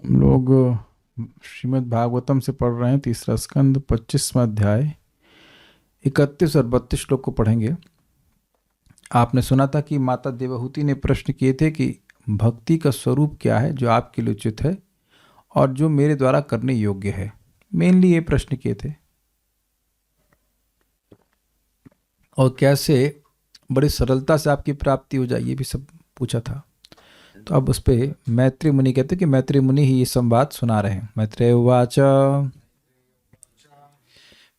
हम लोग श्रीमद् भागवतम से पढ़ रहे हैं, तीसरा स्कंद 25वां अध्याय 31 और 32 श्लोक को पढ़ेंगे। आपने सुना था कि माता देवहूति ने प्रश्न किए थे कि भक्ति का स्वरूप क्या है जो आपके लिए उचित है और जो मेरे द्वारा करने योग्य है। मेनली ये प्रश्न किए थे और कैसे बड़ी सरलता से आपकी प्राप्ति हो जाए, ये भी सब पूछा था। तो अब उस पर मैत्री मुनि कहते कि मैत्री मुनि ही ये संवाद सुना रहे हैं। मैत्रेय उवाच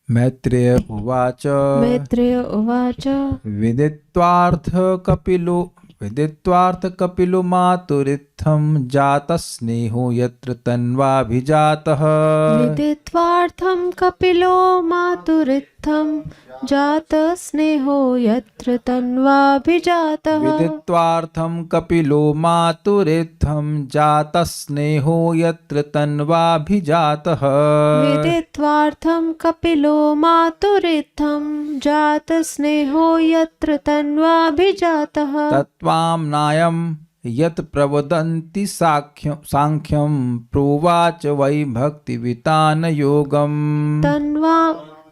मैत्रेय उवाच मैत्रेय उवाच विदित्वार्थ कपिलो मातुरित्थं जातस्नेहो यत्र तन्वाभिजातः। विदित्वार्थं कपिलो मातुरित्थं जातस्नेहो यत्र तन्वाभिजातः। विदित्वार्थं कपिलो मातुरित्थं जातस्नेहो यत्र तन्वाभिजातः। विदित्वार्थं कपिलो मातुरित्थं जातस्नेहो यत्र तन्वाभिजातः। तत्त्वाम्नायं यत् प्रवदन्ति सांख्यं प्रोवाच वै भक्तिवितान योगम्।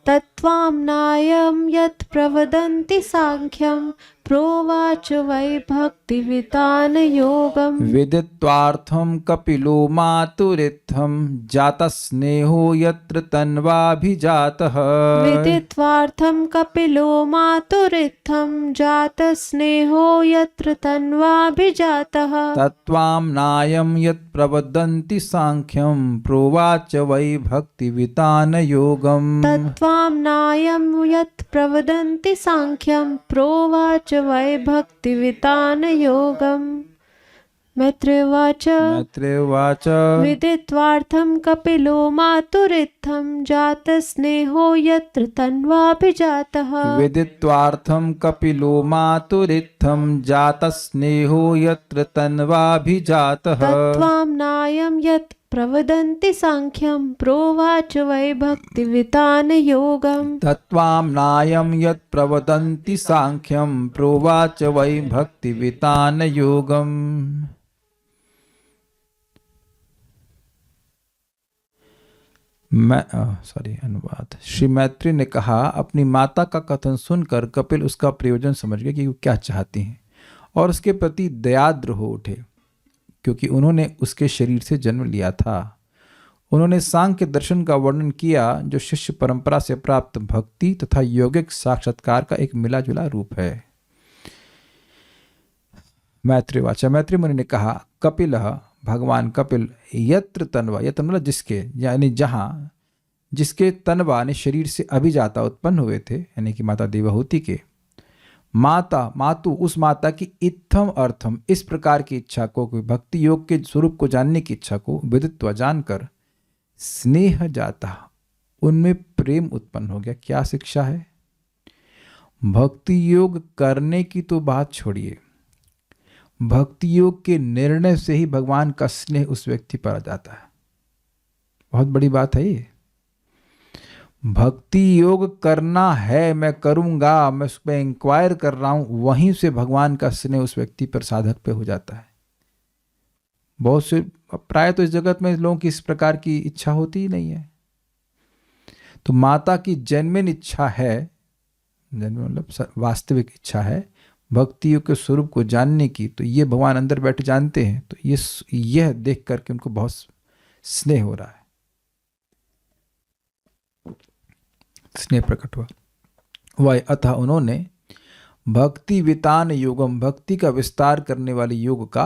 तत्त्वाम्नायं यत् प्रवदन्ति सांख्यं प्रोवाच वै भक्तिवितान योगम्। विदित्वार्थं कपिलो मातुरित्थं जातस्नेहो यत्र तन्वाभिजातः। विदित्वार्थं कपिलो मातुरित्थं जातस्नेहो यत्र तन्वाभिजातः। तत्त्वाम्नायं यत् प्रवदन्ति सांख्यं प्रोवाच वै भक्तिवितान योगम्। तत्त्वाम्नायं यत् प्रवदन्ति सांख्यं प्रोवाच वै भक्तिवितान योगम्। मैत्रेय उवाच विदित्वार्थं कपिलो मातुरित्थं जातस्नेहो यत्र तन्वाभिजातः। विदित्वार्थं कपिलो मातुरित्थं जातस्नेहो यत्र तन्वाभिजातः। तत्त्वाम्नायं यत् प्रवदन्ति सांख्यं प्रोवाच वै भक्तिवितान योगम्। तत्त्वाम्नायं यत् प्रवदन्ति सांख्यं प्रोवाच वै भक्तिवितान योगम्। अनुवाद। श्री मैत्री ने कहा, अपनी माता का कथन सुनकर कपिल उसका प्रयोजन समझ गए कि वो क्या चाहती हैं और उसके प्रति दयाद्र हो उठे, क्योंकि उन्होंने उसके शरीर से जन्म लिया था। उन्होंने सांख्य दर्शन का वर्णन किया जो शिष्य परंपरा से प्राप्त भक्ति तथा यौगिक साक्षात्कार का एक मिला जुला रूप है। मैत्री वाचा, मैत्री मुनि ने कहा, कपिलः भगवान कपिल यत्र तन्वा, यत्र मतलब जिसके, यानी जहाँ, जिसके तन्वा ने शरीर से अभिजाता उत्पन्न हुए थे, यानी कि माता देवहूति के, मातु उस माता की इत्थम अर्थम इस प्रकार की इच्छा को, भक्ति योग के स्वरूप को जानने की इच्छा को विदित्वा जानकर स्नेह जाता, उनमें प्रेम उत्पन्न हो गया। क्या शिक्षा है? भक्ति योग करने की तो बात छोड़िए, भक्ति योग के निर्णय से ही भगवान का स्नेह उस व्यक्ति पर आ जाता है। बहुत बड़ी बात है ये। भक्ति योग करना है, मैं करूंगा, मैं उस पर इंक्वायर कर रहा हूं, वहीं से भगवान का स्नेह उस व्यक्ति पर, साधक पे हो जाता है। बहुत से, प्राय तो इस जगत में लोगों की इस प्रकार की इच्छा होती ही नहीं है। तो माता की जेन्युइन इच्छा है, मतलब वास्तविक इच्छा है भक्ति योग के स्वरूप को जानने की, तो ये भगवान अंदर बैठे जानते हैं। तो यह देख करके उनको बहुत स्नेह हो रहा है, स्नेह प्रकट हुआ। वह अतः उन्होंने भक्ति वितान योगम, भक्ति का विस्तार करने वाले योग का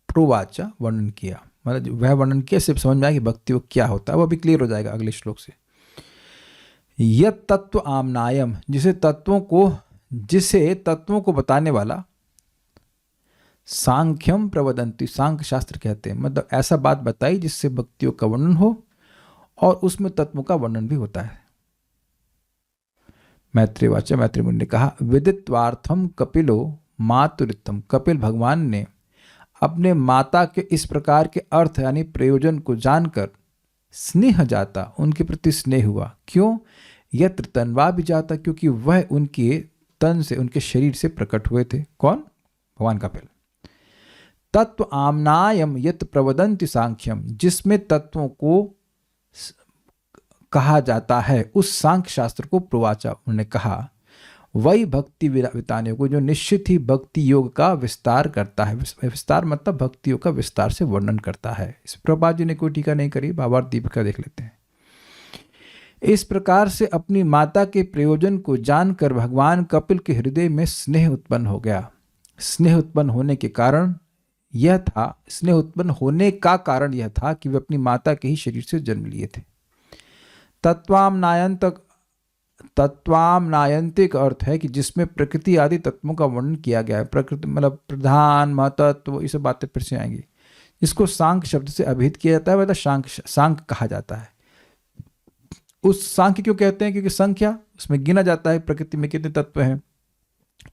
प्रोवाचा वर्णन किया। मतलब वह वर्णन किया, सिर्फ समझ में आया कि भक्ति योग क्या होता है, वह भी क्लियर हो जाएगा अगले श्लोक से। यत तत्व आमनायम, जिसे तत्वों को बताने वाला, सांख्यम प्रवदंती, सांख्य शास्त्र कहते हैं, मतलब ऐसा बात बताई जिससे भक्तियों का वर्णन हो और उसमें तत्वों का वर्णन भी होता है। मैत्री वाचा, मैत्री मुनि ने कहा, विदित्वार्थम कपिलो मातुरित्थम, कपिल भगवान ने अपने माता के इस प्रकार के अर्थ यानी प्रयोजन को जानकर स्नेह जाता, उनके प्रति स्नेह हुआ। क्यों? यत्र तन्वा भी जाता, क्योंकि वह उनके तन से, उनके शरीर से प्रकट हुए थे। कौन? भगवान कपिल। तत्व आमनायम यत प्रवदन्ति सांख्यम, जिसमें तत्वों को कहा जाता है, उस सांख्य शास्त्र को प्रोवाचा, उन्होंने कहा, वही भक्ति वितान योग, जो निश्चित ही भक्ति योग का विस्तार करता है। विस्तार मतलब भक्ति योग का विस्तार से वर्णन करता है। इस प्रभुपाद जी ने कोई टीका नहीं करी, भावार्थ दीपिका देख लेते हैं। इस प्रकार से अपनी माता के प्रयोजन को जानकर भगवान कपिल के हृदय में स्नेह उत्पन्न हो गया। स्नेह उत्पन्न होने के कारण यह था, स्नेह उत्पन्न होने का कारण यह था कि वे अपनी माता के ही शरीर से जन्म लिए थे। तत्वामनायंतिक का अर्थ है कि जिसमें प्रकृति आदि तत्वों का वर्णन किया गया है। प्रकृति मतलब प्रधान, महतत्व, ये सब बातें फिर से आएंगी। इसको सांख्य शब्द से अभिहित किया जाता है, मतलब सांख्य कहा जाता है। उस सांख्य क्यों कहते हैं? क्योंकि संख्या, उसमें गिना जाता है प्रकृति में कितने तत्व हैं,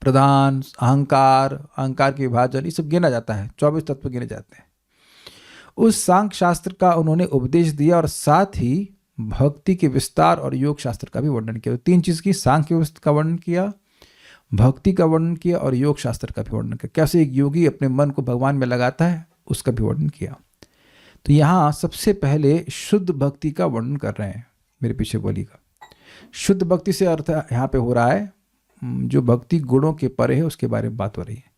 प्रधान, अहंकार, अहंकार के विभाजन, ये सब गिना जाता है, 24 तत्व गिने जाते हैं। उस सांख्य शास्त्र का उन्होंने उपदेश दिया और साथ ही भक्ति के विस्तार और योग शास्त्र का भी वर्णन किया। तो 3 चीज की, सांख्य का वर्णन किया, भक्ति का वर्णन किया और योग शास्त्र का भी वर्णन किया। कैसे एक योगी अपने मन को भगवान में लगाता है, उसका भी वर्णन किया। तो यहाँ सबसे पहले शुद्ध भक्ति का वर्णन कर रहे हैं। मेरे पीछे बोलिएगा। शुद्ध भक्ति से अर्थ यहाँ पे हो रहा है जो भक्ति गुणों के परे है, उसके बारे में बात हो रही है।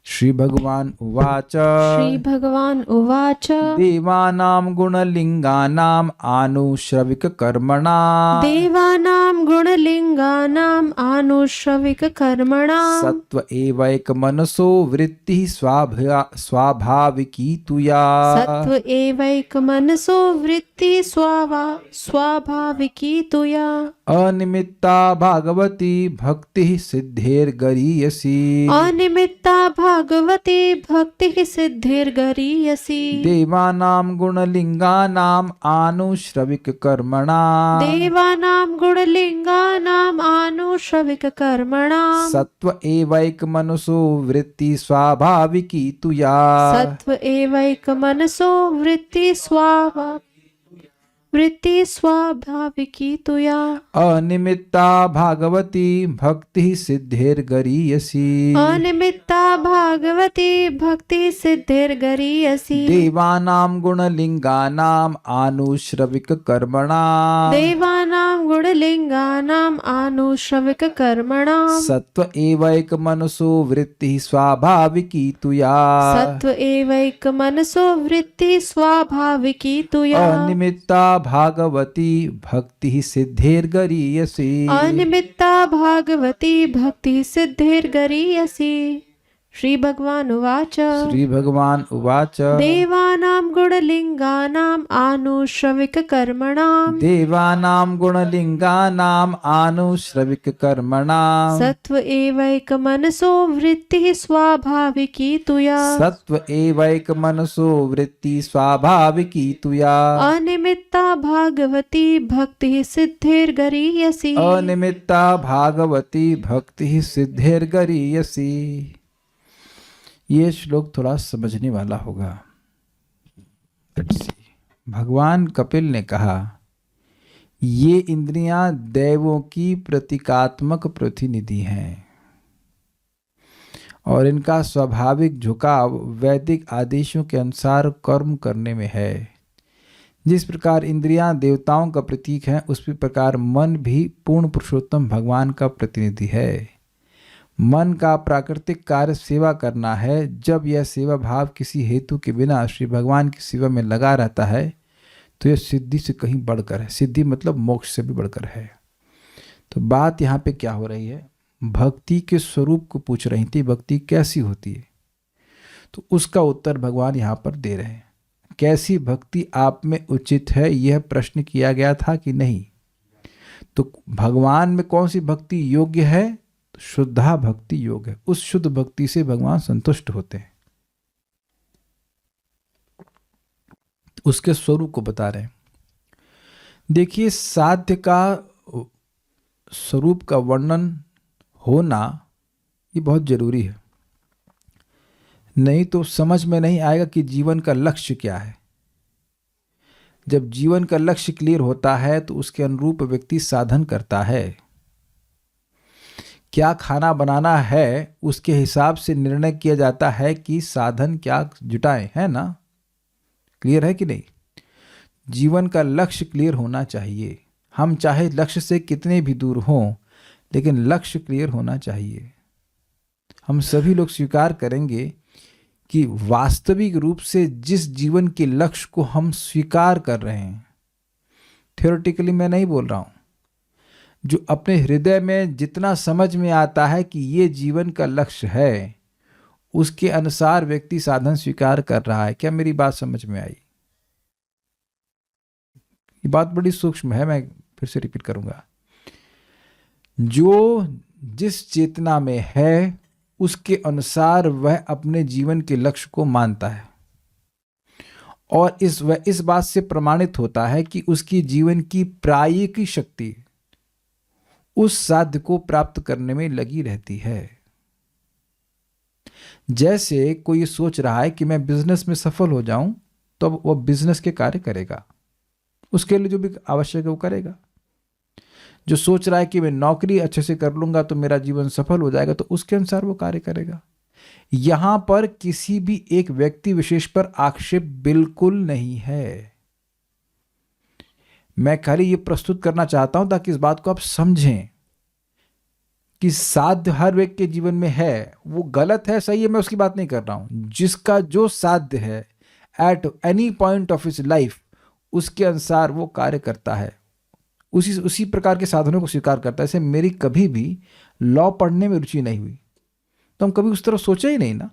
श्री भगवान उवाच, श्री भगवान उवाच, देवानां गुणलिंगानां आनुश्रविक कर्मणा, देवानां गुणलिंगानां आनुश्रविक कर्मणा, सत्व एवैक मनसो वृत्ति स्वाभाविकी तुया, सत्व एवैक मनसो वृत्ति स्वाभाविकी तुया, अनिमित्ता भागवती भक्ति सिद्धिर्गरीयसी, अनिमित्ता भागवती भक्ति सिद्धिर्गरीयसी, देवानां गुणलिंगानां आनुश्रविक कर्मणा, देवानां गुणलिंगानां आनुश्रविक कर्मणा, सत्व एवैक मनसो वृत्ति स्वाभाविकी तुया, सत्व एवैक मनसो वृत्ति स्वाभाविकी तुया, अनिमित्ता भागवती भक्ति सिद्धिर्गरीयसी, अनिमित्ता भागवती भक्ति सिद्धिर्गरीयसी, देवानां गुणलिंगानां आनुश्रविक कर्मणा, देवानां गुणलिंगानां आनुश्रविक कर्मणा, सत्व एवैक मनसो वृत्ति स्वाभाविकी तुया, सत्व एवैक मनसो वृत्ति स्वाभाविकी तुया, अनिमित्ता भागवती भक्ति सिद्धिर्गरीयसी, अनिमित्ता भागवती भक्ति सिद्धिर्गरीयसी। श्री भगवान उवाच, श्री भगवान उवाच, देवानां गुणलिंगानां आनुश्रविक कर्मणां, देवानां गुणलिंगानां आनुश्रविक कर्मणां, सत्व एवैक मनसो वृत्तिः स्वाभाविकी तुया, सत्व एवैक मनसो वृत्ति स्वाभाविकी तुया, अनिमित्ता भागवती भक्तिः सिद्धिर्गरीयसी, अनिमित्ता भागवती भक्ति सिद्धिर्गरीयसी। ये श्लोक थोड़ा समझने वाला होगा। भगवान कपिल ने कहा, ये इंद्रियां दैवों की प्रतीकात्मक प्रतिनिधि हैं और इनका स्वाभाविक झुकाव वैदिक आदेशों के अनुसार कर्म करने में है। जिस प्रकार इंद्रियां देवताओं का प्रतीक हैं, उसी प्रकार मन भी पूर्ण पुरुषोत्तम भगवान का प्रतिनिधि है। मन का प्राकृतिक कार्य सेवा करना है। जब यह सेवा भाव किसी हेतु के बिना श्री भगवान की सेवा में लगा रहता है तो यह सिद्धि से कहीं बढ़कर है। सिद्धि मतलब मोक्ष से भी बढ़कर है। तो बात यहाँ पे क्या हो रही है, भक्ति के स्वरूप को पूछ रही थी, भक्ति कैसी होती है। तो उसका उत्तर भगवान यहाँ पर दे रहे हैं। कैसी भक्ति आप में उचित है, यह प्रश्न किया गया था कि नहीं। तो भगवान में कौन सी भक्ति योग्य है, शुद्धा भक्ति योग है। उस शुद्ध भक्ति से भगवान संतुष्ट होते हैं। उसके स्वरूप को बता रहे हैं। देखिए, साध्य का स्वरूप का वर्णन होना ये बहुत जरूरी है, नहीं तो समझ में नहीं आएगा कि जीवन का लक्ष्य क्या है। जब जीवन का लक्ष्य क्लियर होता है तो उसके अनुरूप व्यक्ति साधन करता है। क्या खाना बनाना है उसके हिसाब से निर्णय किया जाता है कि साधन क्या जुटाएं, है ना? क्लियर है कि नहीं? जीवन का लक्ष्य क्लियर होना चाहिए। हम चाहे लक्ष्य से कितने भी दूर हों, लेकिन लक्ष्य क्लियर होना चाहिए। हम सभी लोग स्वीकार करेंगे कि वास्तविक रूप से जिस जीवन के लक्ष्य को हम स्वीकार कर रहे हैं, थियोरेटिकली मैं नहीं बोल रहा हूं, जो अपने हृदय में जितना समझ में आता है कि ये जीवन का लक्ष्य है, उसके अनुसार व्यक्ति साधन स्वीकार कर रहा है। क्या मेरी बात समझ में आई? ये बात बड़ी सूक्ष्म है, मैं फिर से रिपीट करूंगा। जो जिस चेतना में है उसके अनुसार वह अपने जीवन के लक्ष्य को मानता है, और वह इस बात से प्रमाणित होता है कि उसकी जीवन की प्रायिक शक्ति उस साध्य को प्राप्त करने में लगी रहती है। जैसे कोई सोच रहा है कि मैं बिजनेस में सफल हो जाऊं, तो वह बिजनेस के कार्य करेगा, उसके लिए जो भी आवश्यक है वो करेगा। जो सोच रहा है कि मैं नौकरी अच्छे से कर लूंगा तो मेरा जीवन सफल हो जाएगा, तो उसके अनुसार वो कार्य करेगा। यहां पर किसी भी एक व्यक्ति विशेष पर आक्षेप बिल्कुल नहीं है। मैं खाली ये प्रस्तुत करना चाहता हूं ताकि इस बात को आप समझें कि साध्य हर व्यक्ति के जीवन में है। वो गलत है, सही है, मैं उसकी बात नहीं कर रहा हूं। जिसका जो साध्य है at any point of his life, उसके अनुसार वो कार्य करता है, उसी प्रकार के साधनों को स्वीकार करता है। जैसे मेरी कभी भी लॉ पढ़ने में रुचि नहीं हुई, तो हम कभी उस तरफ सोचा ही नहीं ना।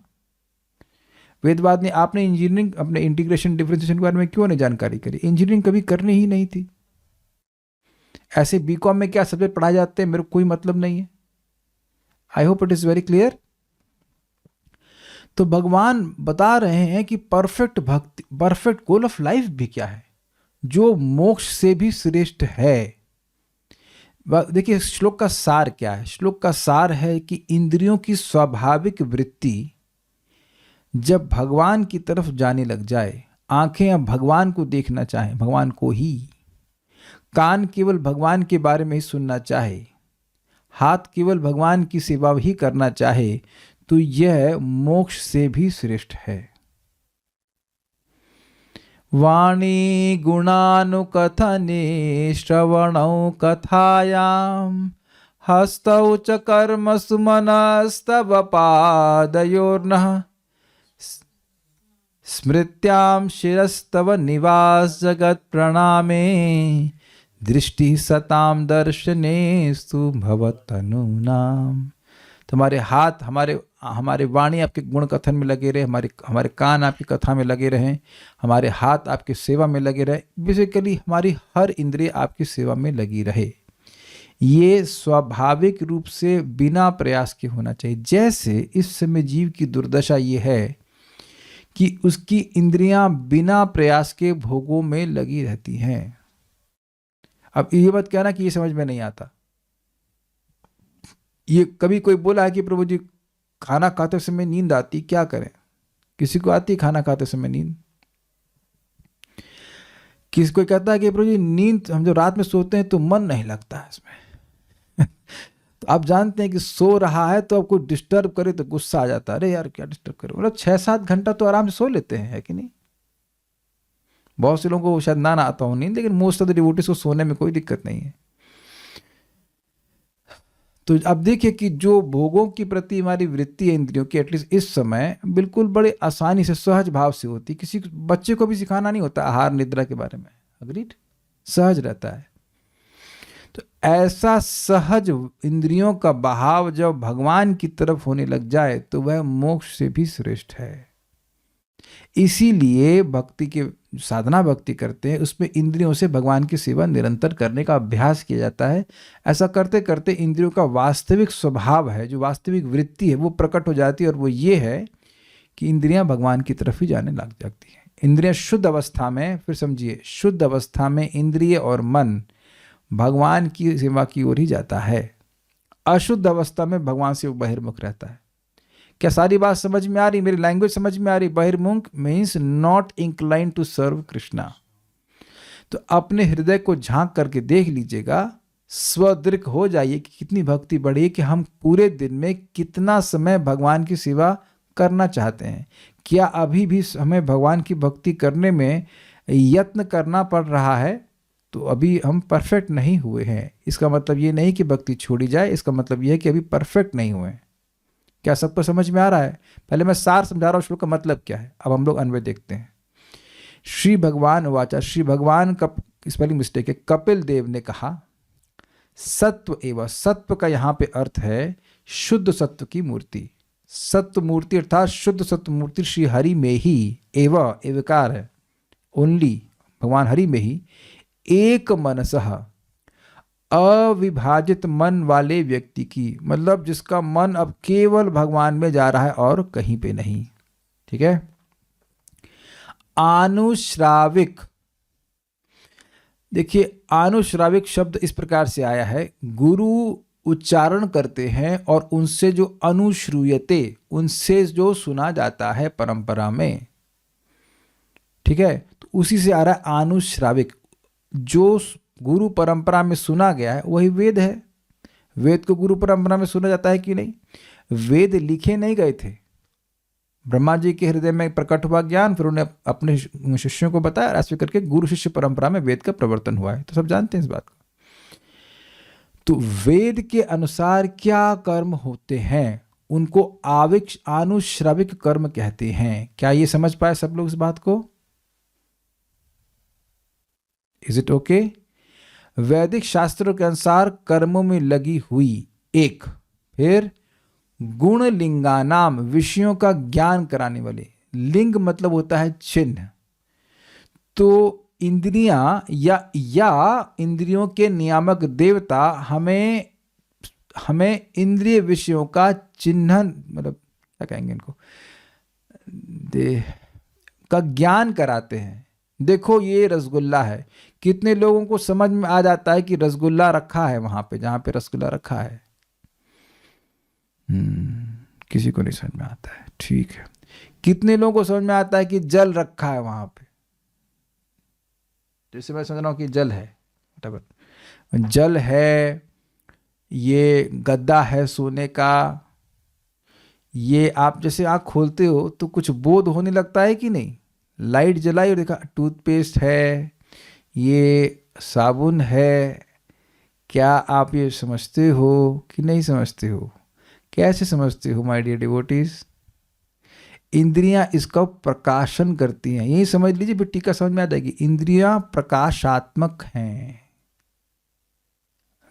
वेदवाद ने आपने इंजीनियरिंग, अपने इंटीग्रेशन डिफरेंशिएशन के बारे में क्यों नहीं जानकारी करी? इंजीनियरिंग कभी करनी ही नहीं थी। ऐसे बीकॉम में क्या सब्जेक्ट पढ़ाए जाते हैं, मेरे को कोई मतलब नहीं है। I hope it is very clear. तो भगवान बता रहे हैं कि परफेक्ट भक्ति, परफेक्ट गोल ऑफ लाइफ भी क्या है, जो मोक्ष से भी श्रेष्ठ है। देखिए श्लोक का सार क्या है। श्लोक का सार है कि इंद्रियों की स्वाभाविक वृत्ति जब भगवान की तरफ जाने लग जाए, आंखें अब भगवान को देखना चाहें, भगवान को ही, कान केवल भगवान के बारे में ही सुनना चाहे, हाथ केवल भगवान की सेवा ही करना चाहे, तो यह मोक्ष से भी श्रेष्ठ है। वाणी गुणानुकथने श्रवणौ कथायां हस्तौ च कर्मसु मनस्तव पादयोर्नः स्मृत्यां शिरस्तव निवास जगत प्रणामे दृष्टि सताम दर्शनेस्तु भवतनुनाम। तुम्हारे हाथ हमारे वाणी आपके गुण कथन में लगे रहे, हमारे कान आपकी कथा में लगे रहें, हमारे हाथ आपकी सेवा में लगे रहे, बेसिकली हमारी हर इंद्रिय आपकी सेवा में लगी रहे। ये स्वाभाविक रूप से बिना प्रयास के होना चाहिए। जैसे इस समय जीव की दुर्दशा ये है कि उसकी इंद्रियां बिना प्रयास के भोगों में लगी रहती हैं। अब ये मत कहना कि ये समझ में नहीं आता। ये कभी कोई बोला है कि प्रभु जी खाना खाते समय नींद आती, क्या करें? किसी को आती खाना खाते समय नींद? किसी को कहता है कि प्रभु जी नींद, हम जो रात में सोते हैं तो मन नहीं लगता है इसमें। तो आप जानते हैं कि सो रहा है तो आपको डिस्टर्ब करे तो गुस्सा आ जाता है, अरे यार क्या डिस्टर्ब करे। मतलब 6-7 घंटा तो आराम से सो लेते हैं, है कि नहीं? बहुत से लोगों को शायद ना आता हो नींद, लेकिन मोस्ट ऑफ द डिवोटीज को सोने में कोई दिक्कत नहीं है। तो अब देखिए कि जो भोगों के प्रति हमारी वृत्ति है इंद्रियों की, एटलीस्ट इस समय बिल्कुल बड़े आसानी से सहज भाव से होती। किसी बच्चे को भी सिखाना नहीं होता आहार निद्रा के बारे में, अग्रीड, सहज रहता है। तो ऐसा सहज इंद्रियों का बहाव जब भगवान की तरफ होने लग जाए तो वह मोक्ष से भी श्रेष्ठ है। इसीलिए भक्ति के साधना भक्ति करते हैं, उसमें इंद्रियों से भगवान की सेवा निरंतर करने का अभ्यास किया जाता है। ऐसा करते करते इंद्रियों का वास्तविक स्वभाव है, जो वास्तविक वृत्ति है, वो प्रकट हो जाती है। और वो ये है कि इंद्रियां भगवान की तरफ ही जाने लग जाती हैं। इंद्रियां शुद्ध अवस्था में, फिर समझिए, शुद्ध अवस्था में इंद्रिय और मन भगवान की सेवा की ओर ही जाता है। अशुद्ध अवस्था में भगवान से बहिर्मुख रहता है। क्या सारी बात समझ में आ रही? मेरी लैंग्वेज समझ में आ रही? बहिर्मुख means not incline to serve Krishna. तो अपने हृदय को झांक करके देख लीजिएगा, स्वदृक हो जाइए कि कितनी भक्ति बढ़ी कि हम पूरे दिन में कितना समय भगवान की सेवा करना चाहते हैं। क्या अभी भी हमें भगवान की भक्ति करने में यत्न करना पड़ रहा है? तो अभी हम परफेक्ट नहीं हुए हैं। इसका मतलब ये नहीं कि भक्ति छोड़ी जाए, इसका मतलब ये है कि अभी परफेक्ट नहीं हुए। क्या सबको समझ में आ रहा है? पहले मैं सार समझा रहा हूँ श्लोक का मतलब क्या है, अब हम लोग अन्वय देखते हैं। श्री भगवान वाचा, श्री भगवान का स्पेलिंग मिस्टेक है, कपिल देव ने कहा सत्व एवं, सत्व का यहाँ पे अर्थ है शुद्ध सत्व की मूर्ति। सत्व मूर्ति अर्थात शुद्ध सत्व मूर्ति श्री हरि में ही, एवं एवकार है, ओनली भगवान हरि में ही एक मनसः, अविभाजित मन वाले व्यक्ति की, मतलब जिसका मन अब केवल भगवान में जा रहा है और कहीं पे नहीं। ठीक है। आनुश्राविक, देखिए आनुश्राविक शब्द इस प्रकार से आया है, गुरु उच्चारण करते हैं और उनसे जो अनुश्रूयते, उनसे जो सुना जाता है परंपरा में। ठीक है, तो उसी से आ रहा है आनुश्राविक, जो गुरु परंपरा में सुना गया है वही वेद है। वेद को गुरु परंपरा में सुना जाता है कि नहीं? वेद लिखे नहीं गए थे, ब्रह्मा जी के हृदय में प्रकट हुआ ज्ञान, फिर उन्हें अपने शिष्यों को बताया, ऐसे करके गुरु शिष्य परंपरा में वेद का प्रवर्तन हुआ है। तो सब जानते हैं इस बात को। तो वेद के अनुसार क्या कर्म होते हैं उनको आनुश्राविक कर्म कहते हैं। क्या ये समझ पाए सब लोग इस बात को? Is it okay? वैदिक शास्त्रों के अनुसार कर्मों में लगी हुई एक, फिर गुण लिंगानाम, विषयों का ज्ञान कराने वाले, लिंग मतलब होता है चिन्ह। तो इंद्रियां या इंद्रियों के नियामक देवता हमें इंद्रिय विषयों का चिन्ह, मतलब क्या कहेंगे इनको, का ज्ञान कराते हैं। देखो ये रसगुल्ला है, कितने लोगों को समझ में आ जाता है कि रसगुल्ला रखा है वहां पे, जहां पे रसगुल्ला रखा है? किसी को नहीं समझ में आता है। ठीक है, कितने लोगों को समझ में आता है कि जल रखा है वहां पे? जैसे मैं समझ रहा हूं कि जल है, जल है, ये गद्दा है सोने का, ये आप जैसे आँख खोलते हो तो कुछ बोध होने लगता है कि नहीं? लाइट जलाई और देखा टूथपेस्ट है, ये साबुन है। क्या आप ये समझते हो कि नहीं समझते हो? कैसे समझते हो माय डियर डिवोटीज? इंद्रियां इसका प्रकाशन करती हैं। यही समझ लीजिए, फिर टीका समझ में आ जाएगी। इंद्रियां प्रकाशात्मक हैं।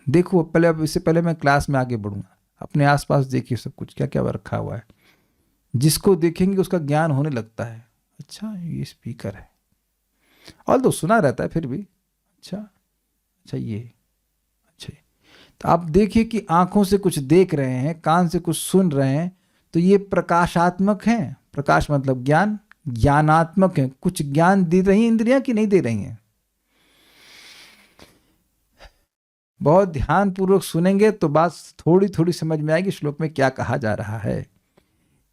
देखो पहले, अब इससे पहले मैं क्लास में आगे बढ़ूंगा, अपने आसपास देखिए सब कुछ क्या क्या रखा हुआ है। जिसको देखेंगे उसका ज्ञान होने लगता है, अच्छा ये स्पीकर है, और तो सुना रहता है फिर भी, अच्छा ये, अच्छा। तो आप देखिए कि आंखों से कुछ देख रहे हैं, कान से कुछ सुन रहे हैं, तो ये प्रकाशात्मक हैं। प्रकाश मतलब ज्ञान, ज्ञानात्मक है। कुछ ज्ञान दे रही इंद्रियां कि नहीं दे रही हैं? बहुत ध्यान पूर्वक सुनेंगे तो बात थोड़ी थोड़ी समझ में आएगी श्लोक में क्या कहा जा रहा है।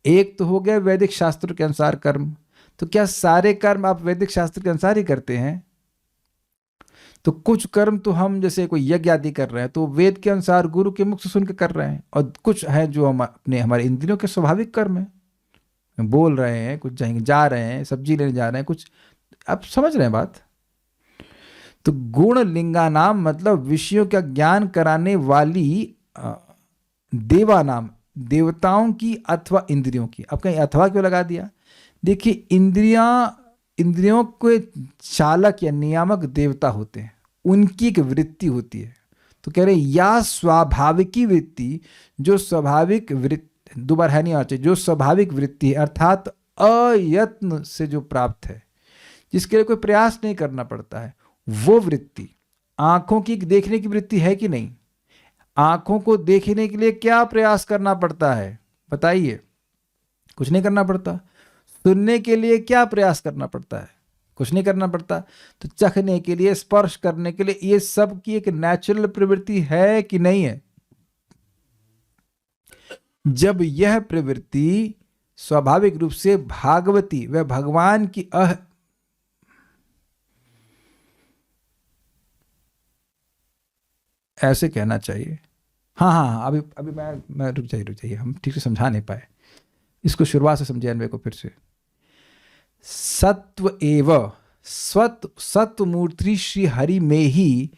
एक तो हो गया वैदिक शास्त्र के अनुसार कर्म। तो क्या सारे कर्म आप वैदिक शास्त्र के अनुसार ही करते हैं? तो कुछ कर्म तो हम जैसे कोई यज्ञ आदि कर रहे हैं तो वेद के अनुसार गुरु के मुख से सुन के कर रहे हैं, और कुछ है जो हम अपने हमारे इंद्रियों के स्वाभाविक कर्म है, बोल रहे हैं, कुछ जा रहे हैं, सब्जी लेने जा रहे हैं, कुछ आप समझ रहे हैं बात। तो गुण लिंगा नाम मतलब विषयों का ज्ञान कराने वाली देवा नाम, देवताओं की अथवा इंद्रियों की। अब कहीं अथवा क्यों लगा दिया? देखिए इंद्रियों के चालक या नियामक देवता होते हैं, उनकी एक वृत्ति होती है। तो कह रहे या स्वाभाविकी वृत्ति, जो स्वाभाविक वृत्ति, दोबारा है नहीं आना चाहिए, जो स्वाभाविक वृत्ति है अर्थात अयत्न से जो प्राप्त है, जिसके लिए कोई प्रयास नहीं करना पड़ता है, वो वृत्ति। आंखों की देखने की वृत्ति है कि नहीं? आंखों को देखने के लिए क्या प्रयास करना पड़ता है बताइए? कुछ नहीं करना पड़ता। सुनने के लिए क्या प्रयास करना पड़ता है? कुछ नहीं करना पड़ता। तो चखने के लिए, स्पर्श करने के लिए, ये सब की एक नेचुरल प्रवृत्ति है कि नहीं है? जब यह प्रवृत्ति स्वाभाविक रूप से भागवती व भगवान की ऐसे कहना चाहिए। हाँ हाँ हाँ, अभी मैं रुक जाइए, हम ठीक से समझा नहीं पाए इसको, शुरुआत से समझे अन्वय को फिर से। सत्व एव सत्व मूर्ति श्री हरि में ही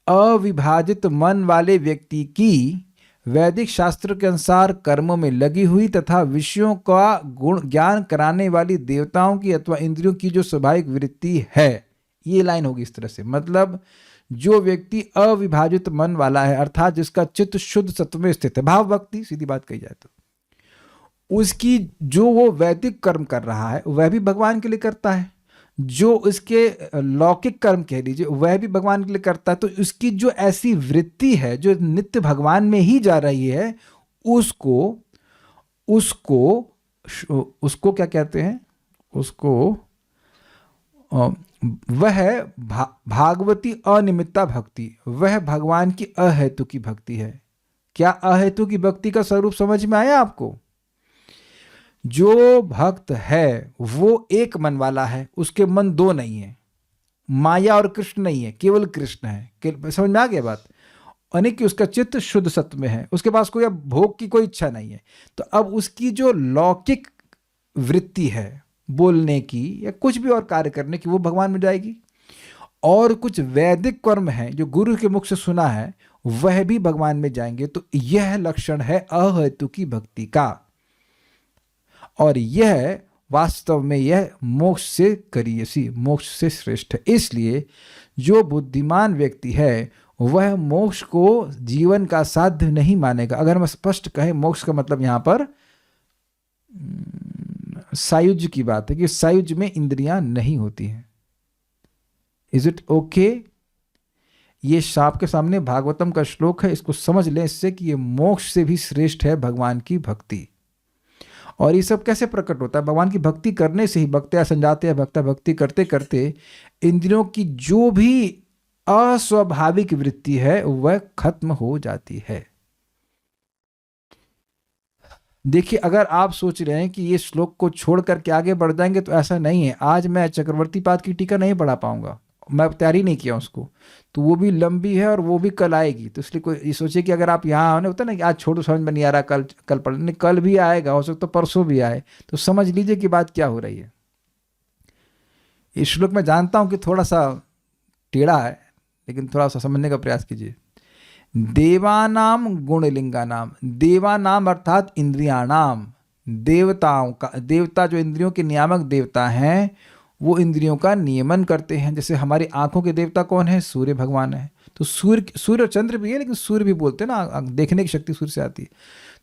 अविभाजित मन वाले व्यक्ति की वैदिक शास्त्र के अनुसार कर्म में लगी हुई तथा विषयों का गुण ज्ञान कराने वाली देवताओं की अथवा इंद्रियों की जो स्वाभाविक वृत्ति है, ये लाइन होगी इस तरह से। मतलब जो व्यक्ति अविभाजित मन वाला है, अर्थात जिसका चित्त शुद्ध सत्व में स्थित है, भाव भक्ति, सीधी बात कही जाए तो, उसकी जो वो वैदिक कर्म कर रहा है वह भी भगवान के लिए करता है, जो उसके लौकिक कर्म कह लीजिए वह भी भगवान के लिए करता है। तो उसकी जो ऐसी वृत्ति है जो नित्य भगवान में ही जा रही है, उसको क्या कहते हैं, उसको वह भागवती अनिमित्ता भक्ति, वह भगवान की अहेतु की भक्ति है। क्या अहेतु की भक्ति का स्वरूप समझ में आया आपको? जो भक्त है वो एक मन वाला है, उसके मन दो नहीं है, माया और कृष्ण नहीं है, केवल कृष्ण है। समझ में आ गया बात? अनेक उसका चित्त शुद्ध सत्व में है, उसके पास कोई अब भोग की कोई इच्छा नहीं है। तो अब उसकी जो लौकिक वृत्ति है बोलने की या कुछ भी और कार्य करने की, वो भगवान में जाएगी। और कुछ वैदिक कर्म है जो गुरु के मुख से सुना है, वह भी भगवान में जाएंगे। तो यह लक्षण है अहेतु की भक्ति का, और यह वास्तव में यह मोक्ष से करियसी, मोक्ष से श्रेष्ठ है। इसलिए जो बुद्धिमान व्यक्ति है वह मोक्ष को जीवन का साध्य नहीं मानेगा। अगर हम स्पष्ट कहें, मोक्ष का मतलब यहां पर सायुज्य की बात है कि सायुज्य में इंद्रियां नहीं होती हैं। Is it okay? ये सांप के सामने भागवतम का श्लोक है, इसको समझ लें इससे कि ये मोक्ष से भी श्रेष्ठ है भगवान की भक्ति। और ये सब कैसे प्रकट होता है? भगवान की भक्ति करने से ही। भक्त्या संजाते भक्ता, भक्ति करते करते इंद्रियों की जो भी अस्वाभाविक वृत्ति है वह खत्म हो जाती है। देखिए, अगर आप सोच रहे हैं कि ये श्लोक को छोड़ करके आगे बढ़ जाएंगे, तो ऐसा नहीं है। आज मैं चक्रवर्ती पाद की टीका नहीं पढ़ा पाऊंगा, मैं तैयारी नहीं किया उसको, तो वो भी लंबी है और वो भी कल आएगी। तो इसलिए कोई ये सोचे कि अगर आप यहाँ आने, होता ना कि आज छोड़ो, समझ में नहीं आ रहा, कल पढ़ने, कल भी आएगा, हो सकता तो परसों भी आए। तो समझ लीजिए कि बात क्या हो रही है। इस श्लोक में जानता हूं कि थोड़ा सा टेढ़ा है, लेकिन थोड़ा सा समझने का प्रयास कीजिए। देवानाम गुणलिंगानाम, देवानाम अर्थात इंद्रियाणाम, देवताओं का, देवता जो इंद्रियों के नियामक देवता हैं वो इंद्रियों का नियमन करते हैं। जैसे हमारी आंखों के देवता कौन है? सूर्य भगवान है। तो सूर्य और चंद्र भी है, लेकिन सूर्य भी बोलते हैं ना, देखने की शक्ति सूर्य से आती है,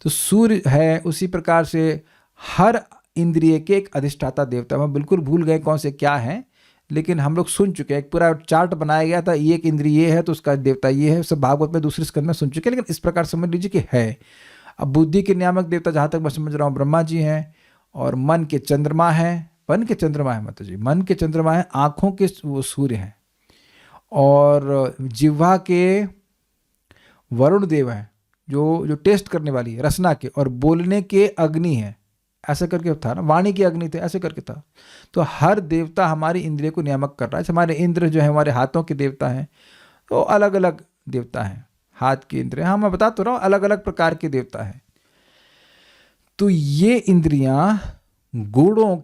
तो सूर्य है। उसी प्रकार से हर इंद्रिय के एक अधिष्ठाता देवता, हम बिल्कुल भूल गए कौन से क्या हैं, लेकिन हम लोग सुन चुके हैं। एक पूरा चार्ट बनाया गया था, ये एक इंद्रिय ये है तो उसका देवता ये है, सब भागवत में दूसरे स्कंद में सुन चुके हैं, लेकिन इस प्रकार समझ लीजिए कि है। अब बुद्धि के नियामक देवता जहाँ तक मैं समझ रहा हूँ ब्रह्मा जी हैं, और मन के चंद्रमा हैं, मन के चंद्रमा है माता जी, मन के चंद्रमा है, आँखों के वो सूर्य हैं, और जिह्वा के वरुण देव हैं जो टेस्ट करने वाली है रसना के, और बोलने के अग्नि हैं, ऐसा करके था ना, वाणी की अग्नि थे, ऐसे करके था। तो हर देवता हमारी इंद्रिय को नियामक कर रहा है। हमारे इंद्र जो है हमारे हाथों के देवता हैं, तो अलग अलग देवता हैं हाथ के इंद्रिय। हाँ, मैं बता तो रहा हूँ, अलग अलग प्रकार के देवता हैं। तो ये इंद्रियां गुणों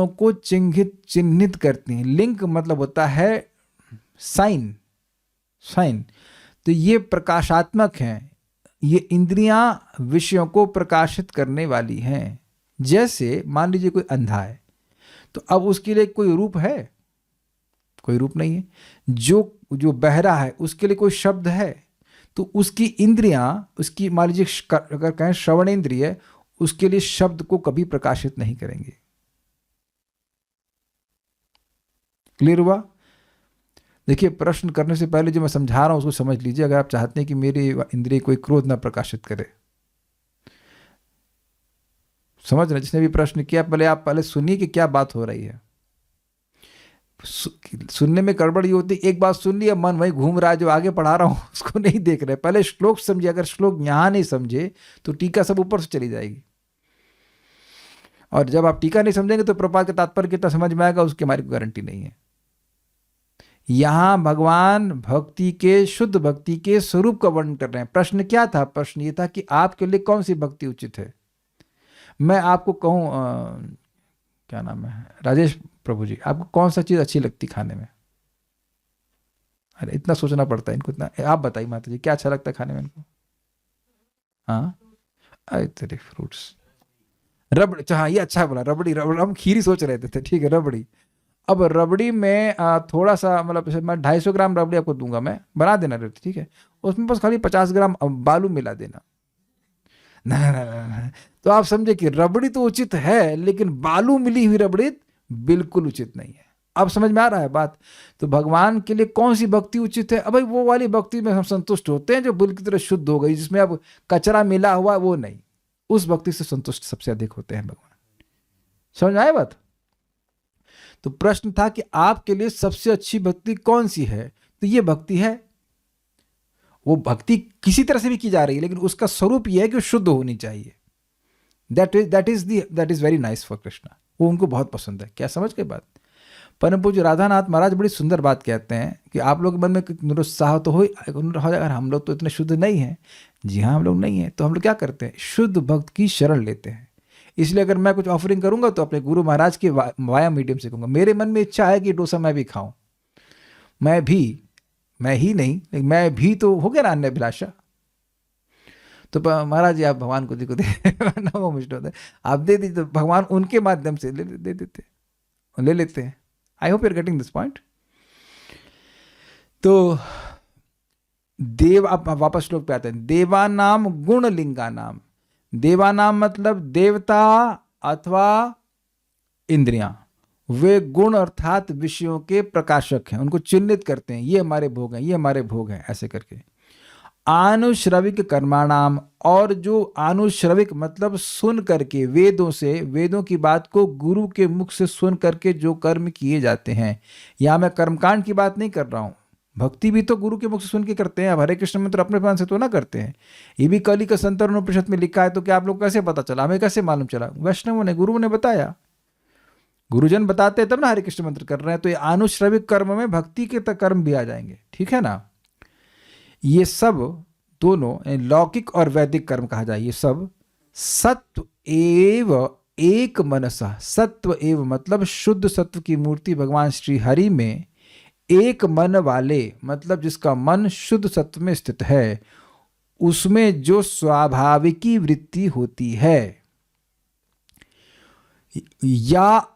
को चिन्हित करती हैं। लिंक मतलब होता है साइन। तो ये प्रकाशात्मक हैं, ये इंद्रियां विषयों को प्रकाशित करने वाली हैं। जैसे मान लीजिए कोई अंधा है, तो अब उसके लिए कोई रूप है? कोई रूप नहीं है। जो बहरा है उसके लिए कोई शब्द है? तो उसकी इंद्रियां, उसकी मान लीजिए अगर कहें श्रवण इंद्रिय, उसके लिए शब्द को कभी प्रकाशित नहीं करेंगे। क्लियर हुआ? देखिए, प्रश्न करने से पहले जो मैं समझा रहा हूं उसको समझ लीजिए। अगर आप चाहते हैं कि मेरी इंद्रिय कोई क्रोध ना प्रकाशित करे, समझ रहे? जिसने भी प्रश्न किया, आप पहले सुनिए कि क्या बात हो रही है। सुनने में गड़बड़ ये होती, एक बात सुन लिया, मन वही घूम रहा है, जो आगे पढ़ा रहा हूं उसको नहीं देख रहे। पहले श्लोक समझिए। अगर श्लोक यहां नहीं समझे तो टीका सब ऊपर से चली जाएगी, और जब आप टीका नहीं समझेंगे तो प्रपात के तात्पर्य कितना समझ में आएगा उसकी हमारी कोई गारंटी नहीं है। यहाँ भगवान भक्ति के, शुद्ध भक्ति के स्वरूप का वर्णन कर रहे हैं। प्रश्न क्या था? प्रश्न ये था कि आपके लिए कौन सी भक्ति उचित है। मैं आपको कहूँ, क्या नाम है, राजेश प्रभु जी, आपको कौन सा चीज़ अच्छी लगती खाने में? अरे इतना सोचना पड़ता है इनको, इतना। आप बताइए माता जी, क्या अच्छा लगता है खाने में इनको? हाँ, अरे तेरे फ्रूट्स, रबड़ी। हाँ, ये अच्छा बोला, रबड़ी। रबड़ी हम खीरी सोच रहे थे, ठीक है, रबड़ी। अब रबड़ी में थोड़ा सा, मतलब जैसे मैं 250 ग्राम रबड़ी आपको दूंगा, मैं बना देना रहती, ठीक है, उसमें बस खाली 50 ग्राम बालू मिला देना। ना ना ना ना, तो आप समझे कि रबड़ी तो उचित है, लेकिन बालू मिली हुई रबड़ी बिल्कुल उचित नहीं है। अब समझ में आ रहा है बात? तो भगवान के लिए कौन सी भक्ति उचित है? अब भाई वो वाली भक्ति में हम संतुष्ट होते हैं जो बिल्कुल की तरह शुद्ध हो गई, जिसमें अब कचरा मिला हुआ, वो नहीं। उस भक्ति से संतुष्ट सबसे अधिक होते हैं भगवान। समझ में आया बात? तो प्रश्न था कि आपके लिए सबसे अच्छी भक्ति कौन सी है? तो ये भक्ति है। वो भक्ति किसी तरह से भी की जा रही है, लेकिन उसका स्वरूप यह है कि शुद्ध होनी चाहिए। That is very nice for Krishna. वो उनको बहुत पसंद है। क्या समझ गए बात? परम पूज्य राधानाथ महाराज बड़ी सुंदर बात कहते हैं कि आप लोग के मन में निरुत्साह तो हो अगर हम लोग तो इतने शुद्ध नहीं हैं। जी हाँ, हम लोग नहीं हैं, तो हम लोग क्या करते हैं? शुद्ध भक्त की शरण लेते हैं। इसलिए अगर मैं कुछ ऑफरिंग करूंगा तो अपने गुरु महाराज के वाया मीडियम से कहूँगा। मेरे मन में इच्छा है कि डोसा मैं भी खाऊं, मैं ही नहीं, लेकिन मैं भी तो हो गया ना अन्य अभिलाषा। तो महाराज जी आप भगवान को देखो नमो विष्णु, आप दे दीजिए, तो भगवान उनके माध्यम से ले लेते हैं। I hope you are getting this point. तो देव, आप वापस श्लोक पे आते हैं। देवानाम गुण लिंगा नाम। देवानाम मतलब देवता अथवा इंद्रियां, वे गुण अर्थात विषयों के प्रकाशक हैं, उनको चिन्हित करते हैं, ये हमारे भोग हैं, ये हमारे भोग हैं, ऐसे करके। आनुश्रविक कर्माणाम, और जो आनुश्रविक मतलब सुन करके, वेदों से, वेदों की बात को गुरु के मुख से सुन करके जो कर्म किए जाते हैं। यहां मैं कर्मकांड की बात नहीं कर रहा हूं। भक्ति भी तो गुरु के मुख से सुन के करते हैं। अब हरे कृष्ण मंत्र अपने पास से तो ना करते हैं। ये भी कली का संतरण उपनिषद में लिखा है। तो क्या आप लोग कैसे पता चला? हमें कैसे मालूम चला? वैष्णवों ने, गुरुओं ने बताया। गुरुजन बताते तब ना हरे कृष्ण मंत्र कर रहे हैं। तो ये आनुश्रविक कर्म में भक्ति के कर्म भी आ जाएंगे, ठीक है ना। ये सब दोनों लौकिक और वैदिक कर्म कहा जाए, ये सब सत्व एव एक मनसा। सत्व एव मतलब शुद्ध सत्व की मूर्ति भगवान श्री हरि में एक मन वाले, मतलब जिसका मन शुद्ध सत्व में स्थित है, उसमें जो स्वाभाविकी वृत्ति होती है, या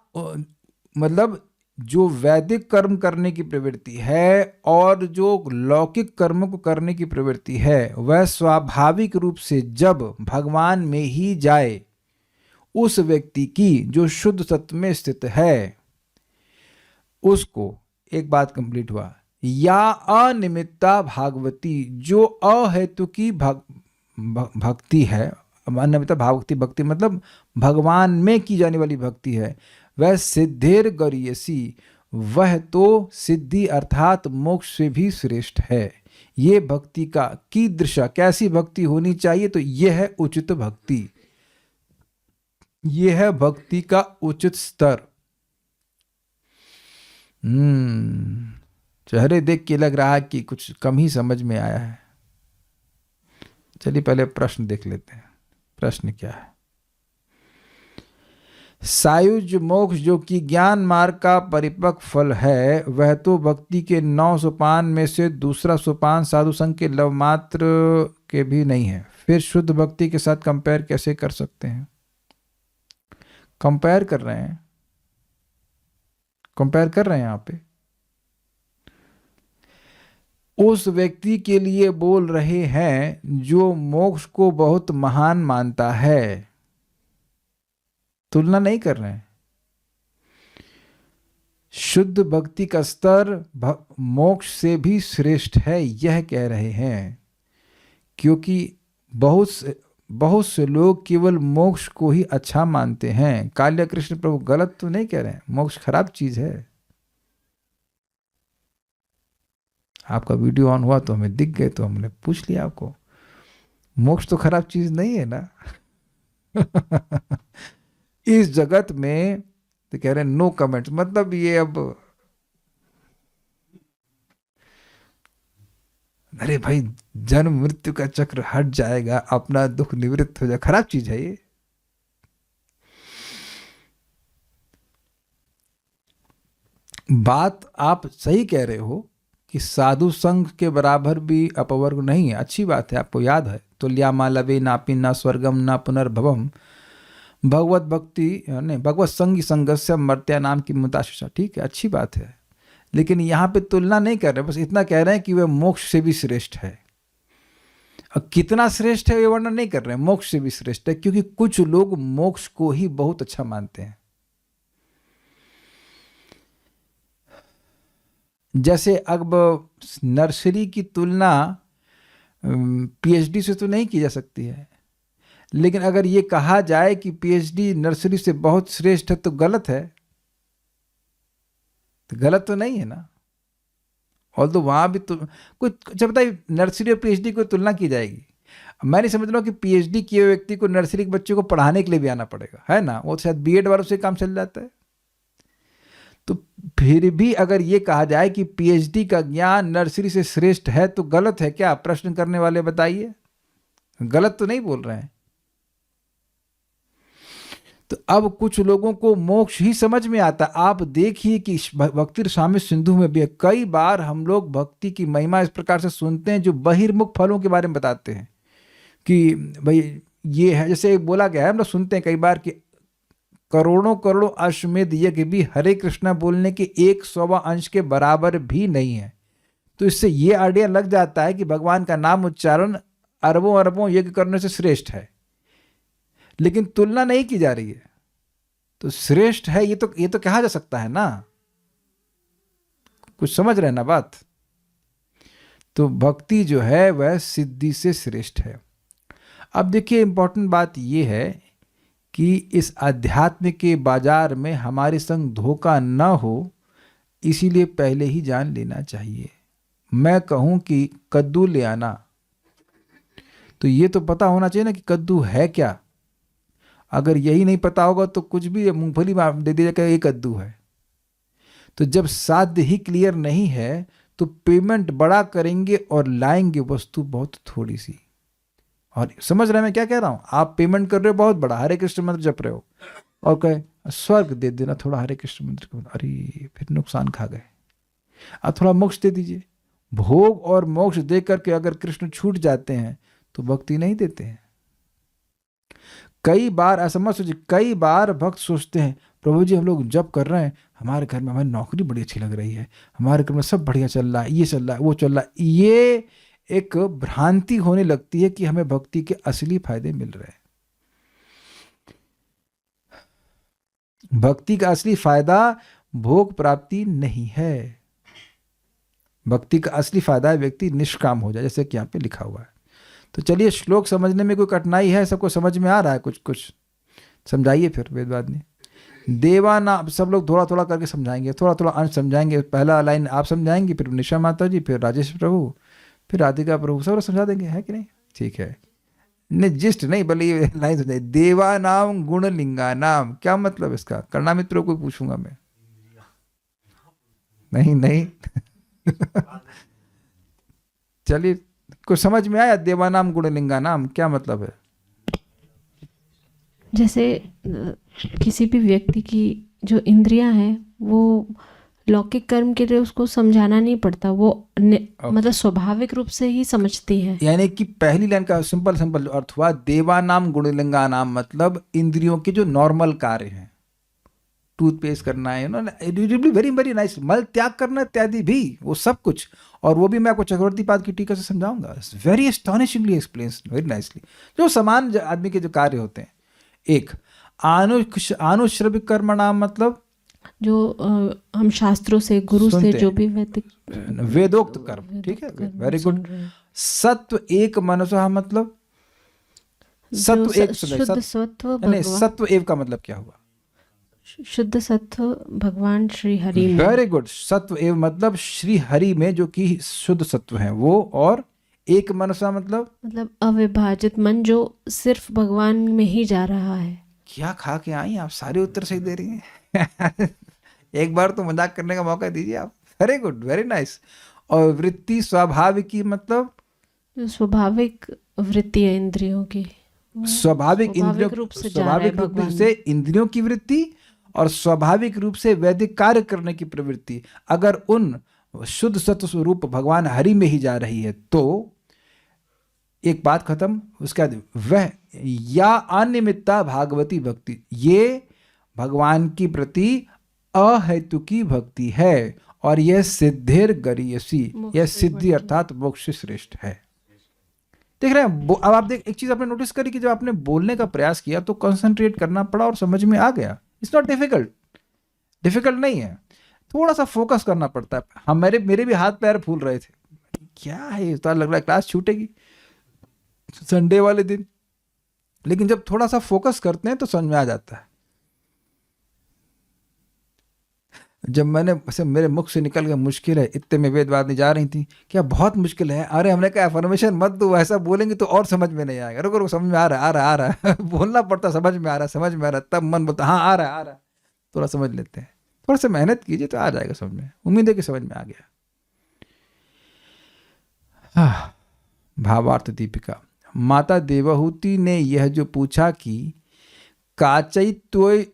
मतलब जो वैदिक कर्म करने की प्रवृत्ति है और जो लौकिक कर्म को करने की प्रवृत्ति है, वह स्वाभाविक रूप से जब भगवान में ही जाए, उस व्यक्ति की जो शुद्ध सत्व में स्थित है, उसको एक बात कंप्लीट हुआ। या अनिमित्ता भागवती, जो अहेतु की भक्ति है, अनिमित्ता भागवती भक्ति मतलब भगवान में की जाने वाली भक्ति है, वह सिद्धेर गरीयसी, वह तो सिद्धि अर्थात मोक्ष से भी श्रेष्ठ है। ये भक्ति का कीदृशा, कैसी भक्ति होनी चाहिए? तो यह है उचित भक्ति, यह है भक्ति का उचित स्तर। चेहरे देख के लग रहा है कि कुछ कम ही समझ में आया है। चलिए पहले प्रश्न देख लेते हैं। प्रश्न क्या है? सायुज मोक्ष जो कि ज्ञान मार्ग का परिपक्व फल है, वह तो भक्ति के 9 सोपान में से दूसरा सोपान साधु संग के लव मात्र के भी नहीं है। फिर शुद्ध भक्ति के साथ कंपेयर कैसे कर सकते हैं? कंपेयर कर रहे हैं यहाँ पे। उस व्यक्ति के लिए बोल रहे हैं जो मोक्ष को बहुत महान मानता है, तुलना नहीं कर रहे हैं। शुद्ध भक्ति का स्तर मोक्ष से भी श्रेष्ठ है, यह कह रहे हैं। क्योंकि बहुत से लोग केवल मोक्ष को ही अच्छा मानते हैं। काल्या कृष्ण प्रभु गलत तो नहीं कह रहे हैं, मोक्ष खराब चीज है। आपका वीडियो ऑन हुआ तो हमें दिख गए, तो हमने पूछ लिया आपको, मोक्ष तो खराब चीज नहीं है ना। इस जगत में तो कह रहे हैं नो कमेंट्स, मतलब ये अब अरे भाई जन्म मृत्यु का चक्र हट जाएगा, अपना दुख निवृत्त हो जाए, खराब चीज है ये। बात आप सही कह रहे हो कि साधु संघ के बराबर भी अपवर्ग नहीं है, अच्छी बात है। आपको याद है तुल्यामालवे नापि न स्वर्गम न पुनर्भवम भगवत भक्ति नहीं भगवत संगी संगस्य मर्त्या नाम की मुताशिशा, ठीक है, अच्छी बात है। लेकिन यहाँ पे तुलना नहीं कर रहे, बस इतना कह रहे हैं कि वह मोक्ष से भी श्रेष्ठ है। और कितना श्रेष्ठ है ये वर्णन नहीं कर रहे हैं, मोक्ष से भी श्रेष्ठ है, क्योंकि कुछ लोग मोक्ष को ही बहुत अच्छा मानते हैं। जैसे अब नर्सरी की तुलना पीएचडी से तो नहीं की जा सकती है, लेकिन अगर ये कहा जाए कि पीएचडी नर्सरी से बहुत श्रेष्ठ है तो गलत है, तो गलत तो नहीं है ना। और तो वहां भी तो कुछ अच्छा बताइए, नर्सरी और पीएचडी को तुलना की जाएगी। मैं नहीं समझ रहा हूँ कि पीएचडी किए हुए व्यक्ति को नर्सरी के बच्चों को पढ़ाने के लिए भी आना पड़ेगा, है ना, वो शायद बीएड वालों से काम चल जाता है। तो फिर भी अगर ये कहा जाए कि पीएचडी का ज्ञान नर्सरी से श्रेष्ठ है तो गलत है क्या? प्रश्न करने वाले बताइए, गलत तो नहीं बोल रहे हैं। तो अब कुछ लोगों को मोक्ष ही समझ में आता। आप देखिए कि भक्ति रसामृत सिंधु में भी कई बार हम लोग भक्ति की महिमा इस प्रकार से सुनते हैं जो बहिर्मुख फलों के बारे में बताते हैं कि भाई ये है, जैसे बोला गया है, हम लोग सुनते हैं कई बार कि करोड़ों करोड़ों अश्वमेध यज्ञ भी हरे कृष्णा बोलने के 1/100 अंश के बराबर भी नहीं है। तो इससे ये आइडिया लग जाता है कि भगवान का नाम उच्चारण अरबों अरबों यज्ञ करने से श्रेष्ठ है, लेकिन तुलना नहीं की जा रही है। तो श्रेष्ठ है ये तो कहा जा सकता है ना, कुछ समझ रहे हैं ना बात। तो भक्ति जो है वह सिद्धि से श्रेष्ठ है। अब देखिए इंपॉर्टेंट बात यह है कि इस अध्यात्म के बाजार में हमारे संग धोखा न हो, इसीलिए पहले ही जान लेना चाहिए। मैं कहूं कि कद्दू ले आना, तो ये तो पता होना चाहिए ना कि कद्दू है क्या। अगर यही नहीं पता होगा तो कुछ भी मूंगफली दे दिया जाएगा, ये कद्दू है। तो जब साध्य ही क्लियर नहीं है तो पेमेंट बड़ा करेंगे और लाएंगे वस्तु बहुत थोड़ी सी। और समझ रहे हैं मैं क्या कह रहा हूं? आप पेमेंट कर रहे हो बहुत बड़ा, हरे कृष्ण मंत्र जप रहे हो, और कहे स्वर्ग दे देना थोड़ा हरे कृष्ण मंत्र को, अरे फिर नुकसान खा गए। अब थोड़ा मोक्ष दे दीजिए। भोग और मोक्ष दे करके अगर कृष्ण छूट जाते हैं तो भक्ति नहीं देते हैं। कई बार असमझ सोचिए, कई बार भक्त सोचते हैं प्रभु जी हम लोग जप कर रहे हैं, हमारे घर में हमारी नौकरी बड़ी अच्छी लग रही है, हमारे घर में सब बढ़िया चल रहा है, ये चल रहा है वो चल रहा है। ये एक भ्रांति होने लगती है कि हमें भक्ति के असली फायदे मिल रहे हैं। भक्ति का असली फायदा भोग प्राप्ति नहीं है। भक्ति का असली फायदा है व्यक्ति निष्काम हो जाए, जैसे कि यहाँ पे लिखा हुआ है। तो चलिए, श्लोक समझने में कोई कठिनाई है? सबको समझ में आ रहा है? कुछ समझाइए फिर वेदवादी। देवानाम, सब लोग थोड़ा थोड़ा करके समझाएंगे, थोड़ा थोड़ा अंश समझाएंगे। पहला लाइन आप समझाएंगे, फिर निशा माता जी, फिर राजेश प्रभु, फिर राधिका प्रभु, सब लोग समझा देंगे, है कि नहीं? ठीक है। नहीं जिस्ट नहीं, भले ये लाइन समझाइए। देवानाम गुणलिंगानाम, क्या मतलब इसका? करना मित्रों को पूछूंगा मैं। नहीं चलिए, कुछ समझ में आया? देवानाम गुणलिंगानाम क्या मतलब है? जैसे किसी भी व्यक्ति की जो इंद्रियां हैं वो लौकिक कर्म के लिए उसको समझाना नहीं पड़ता, वो मतलब स्वाभाविक रूप से ही समझती है। यानी कि पहली लाइन का सिंपल अर्थ हुआ देवानाम गुणलिंगानाम, मतलब इंद्रियों के जो नॉर्मल कार्य हैं, टूथपेस्ट करना है, वेरी वेरी नाइस, मल त्याग करना इत्यादि भी, वो सब कुछ। और वो भी मैं आपको चक्रवर्ती पाद की टीका से समझाऊंगा। Very astonishingly explains very nicely. जो समान आदमी के जो कार्य होते हैं। एक आनुश्रविक कर्मणाम, मतलब जो हम शास्त्रों से गुरु से जो भी वेदोक्त कर्म, ठीक है, वेरी गुड। सत्व एक मनसः, मतलब सत्व एक, शुद्ध सत्व भगवान, सत्व एव का मतलब क्या हुआ? शुद्ध सत्व भगवान श्री हरि में। Very good. सत्व एव मतलब श्री हरि में जो कि शुद्ध सत्व है वो। और एक मनसा मतलब अविभाजित मन, जो सिर्फ भगवान में ही जा रहा है। क्या खा के आई आप? सारे उत्तर सही दे रही हैं। एक बार तो मजाक करने का मौका दीजिए आप। Very good, very nice. और वृत्ति स्वाभाविक की मतलब जो स्वाभाविक वृत्ति है इंद्रियों की, वो स्वाभाविक इंद्रियों रूप से जा रहा है स्वाभाविक रूप भगवान से इंद्रियों की वृत्ति और स्वाभाविक रूप से वैदिक कार्य करने की प्रवृत्ति अगर उन शुद्ध सत्व स्वरूप भगवान हरि में ही जा रही है तो एक बात खत्म। उसके बाद वह या अनिमित्ता भागवती भक्ति, ये भगवान की प्रति अहेतुकी भक्ति है और यह सिद्धिर गरीयसी, यह सिद्धि अर्थात मोक्ष श्रेष्ठ है। देख रहे हैं। अब आप देख, एक चीज आपने नोटिस करी कि जब आपने बोलने का प्रयास किया तो कंसंट्रेट करना पड़ा और समझ में आ गया। इट्स नॉट डिफिकल्ट, डिफिकल्ट नहीं है, थोड़ा सा फोकस करना पड़ता है। हम मेरे भी हाथ पैर फूल रहे थे, क्या है तो लग रहा है क्लास छूटेगी संडे वाले दिन, लेकिन जब थोड़ा सा फोकस करते हैं तो समझ में आ जाता है। जब मैंने ऐसे मेरे मुख से निकल गया मुश्किल है, इतने में वेदवाद नहीं जा रही थी, क्या बहुत मुश्किल है। अरे हमने कहा एफर्मेशन मत दो, ऐसा बोलेंगे तो और समझ में नहीं आएगा। रुको समझ में आ रहा है बोलना पड़ता, समझ में आ रहा है, तब मन बोलता हाँ आ रहा है, थोड़ा समझ लेते हैं, थोड़ा सा मेहनत कीजिए तो आ जाएगा समझ में। उम्मीद है कि समझ में आ गया। भावार्थ दीपिका। माता देवहूति ने यह जो पूछा कि काचित्वय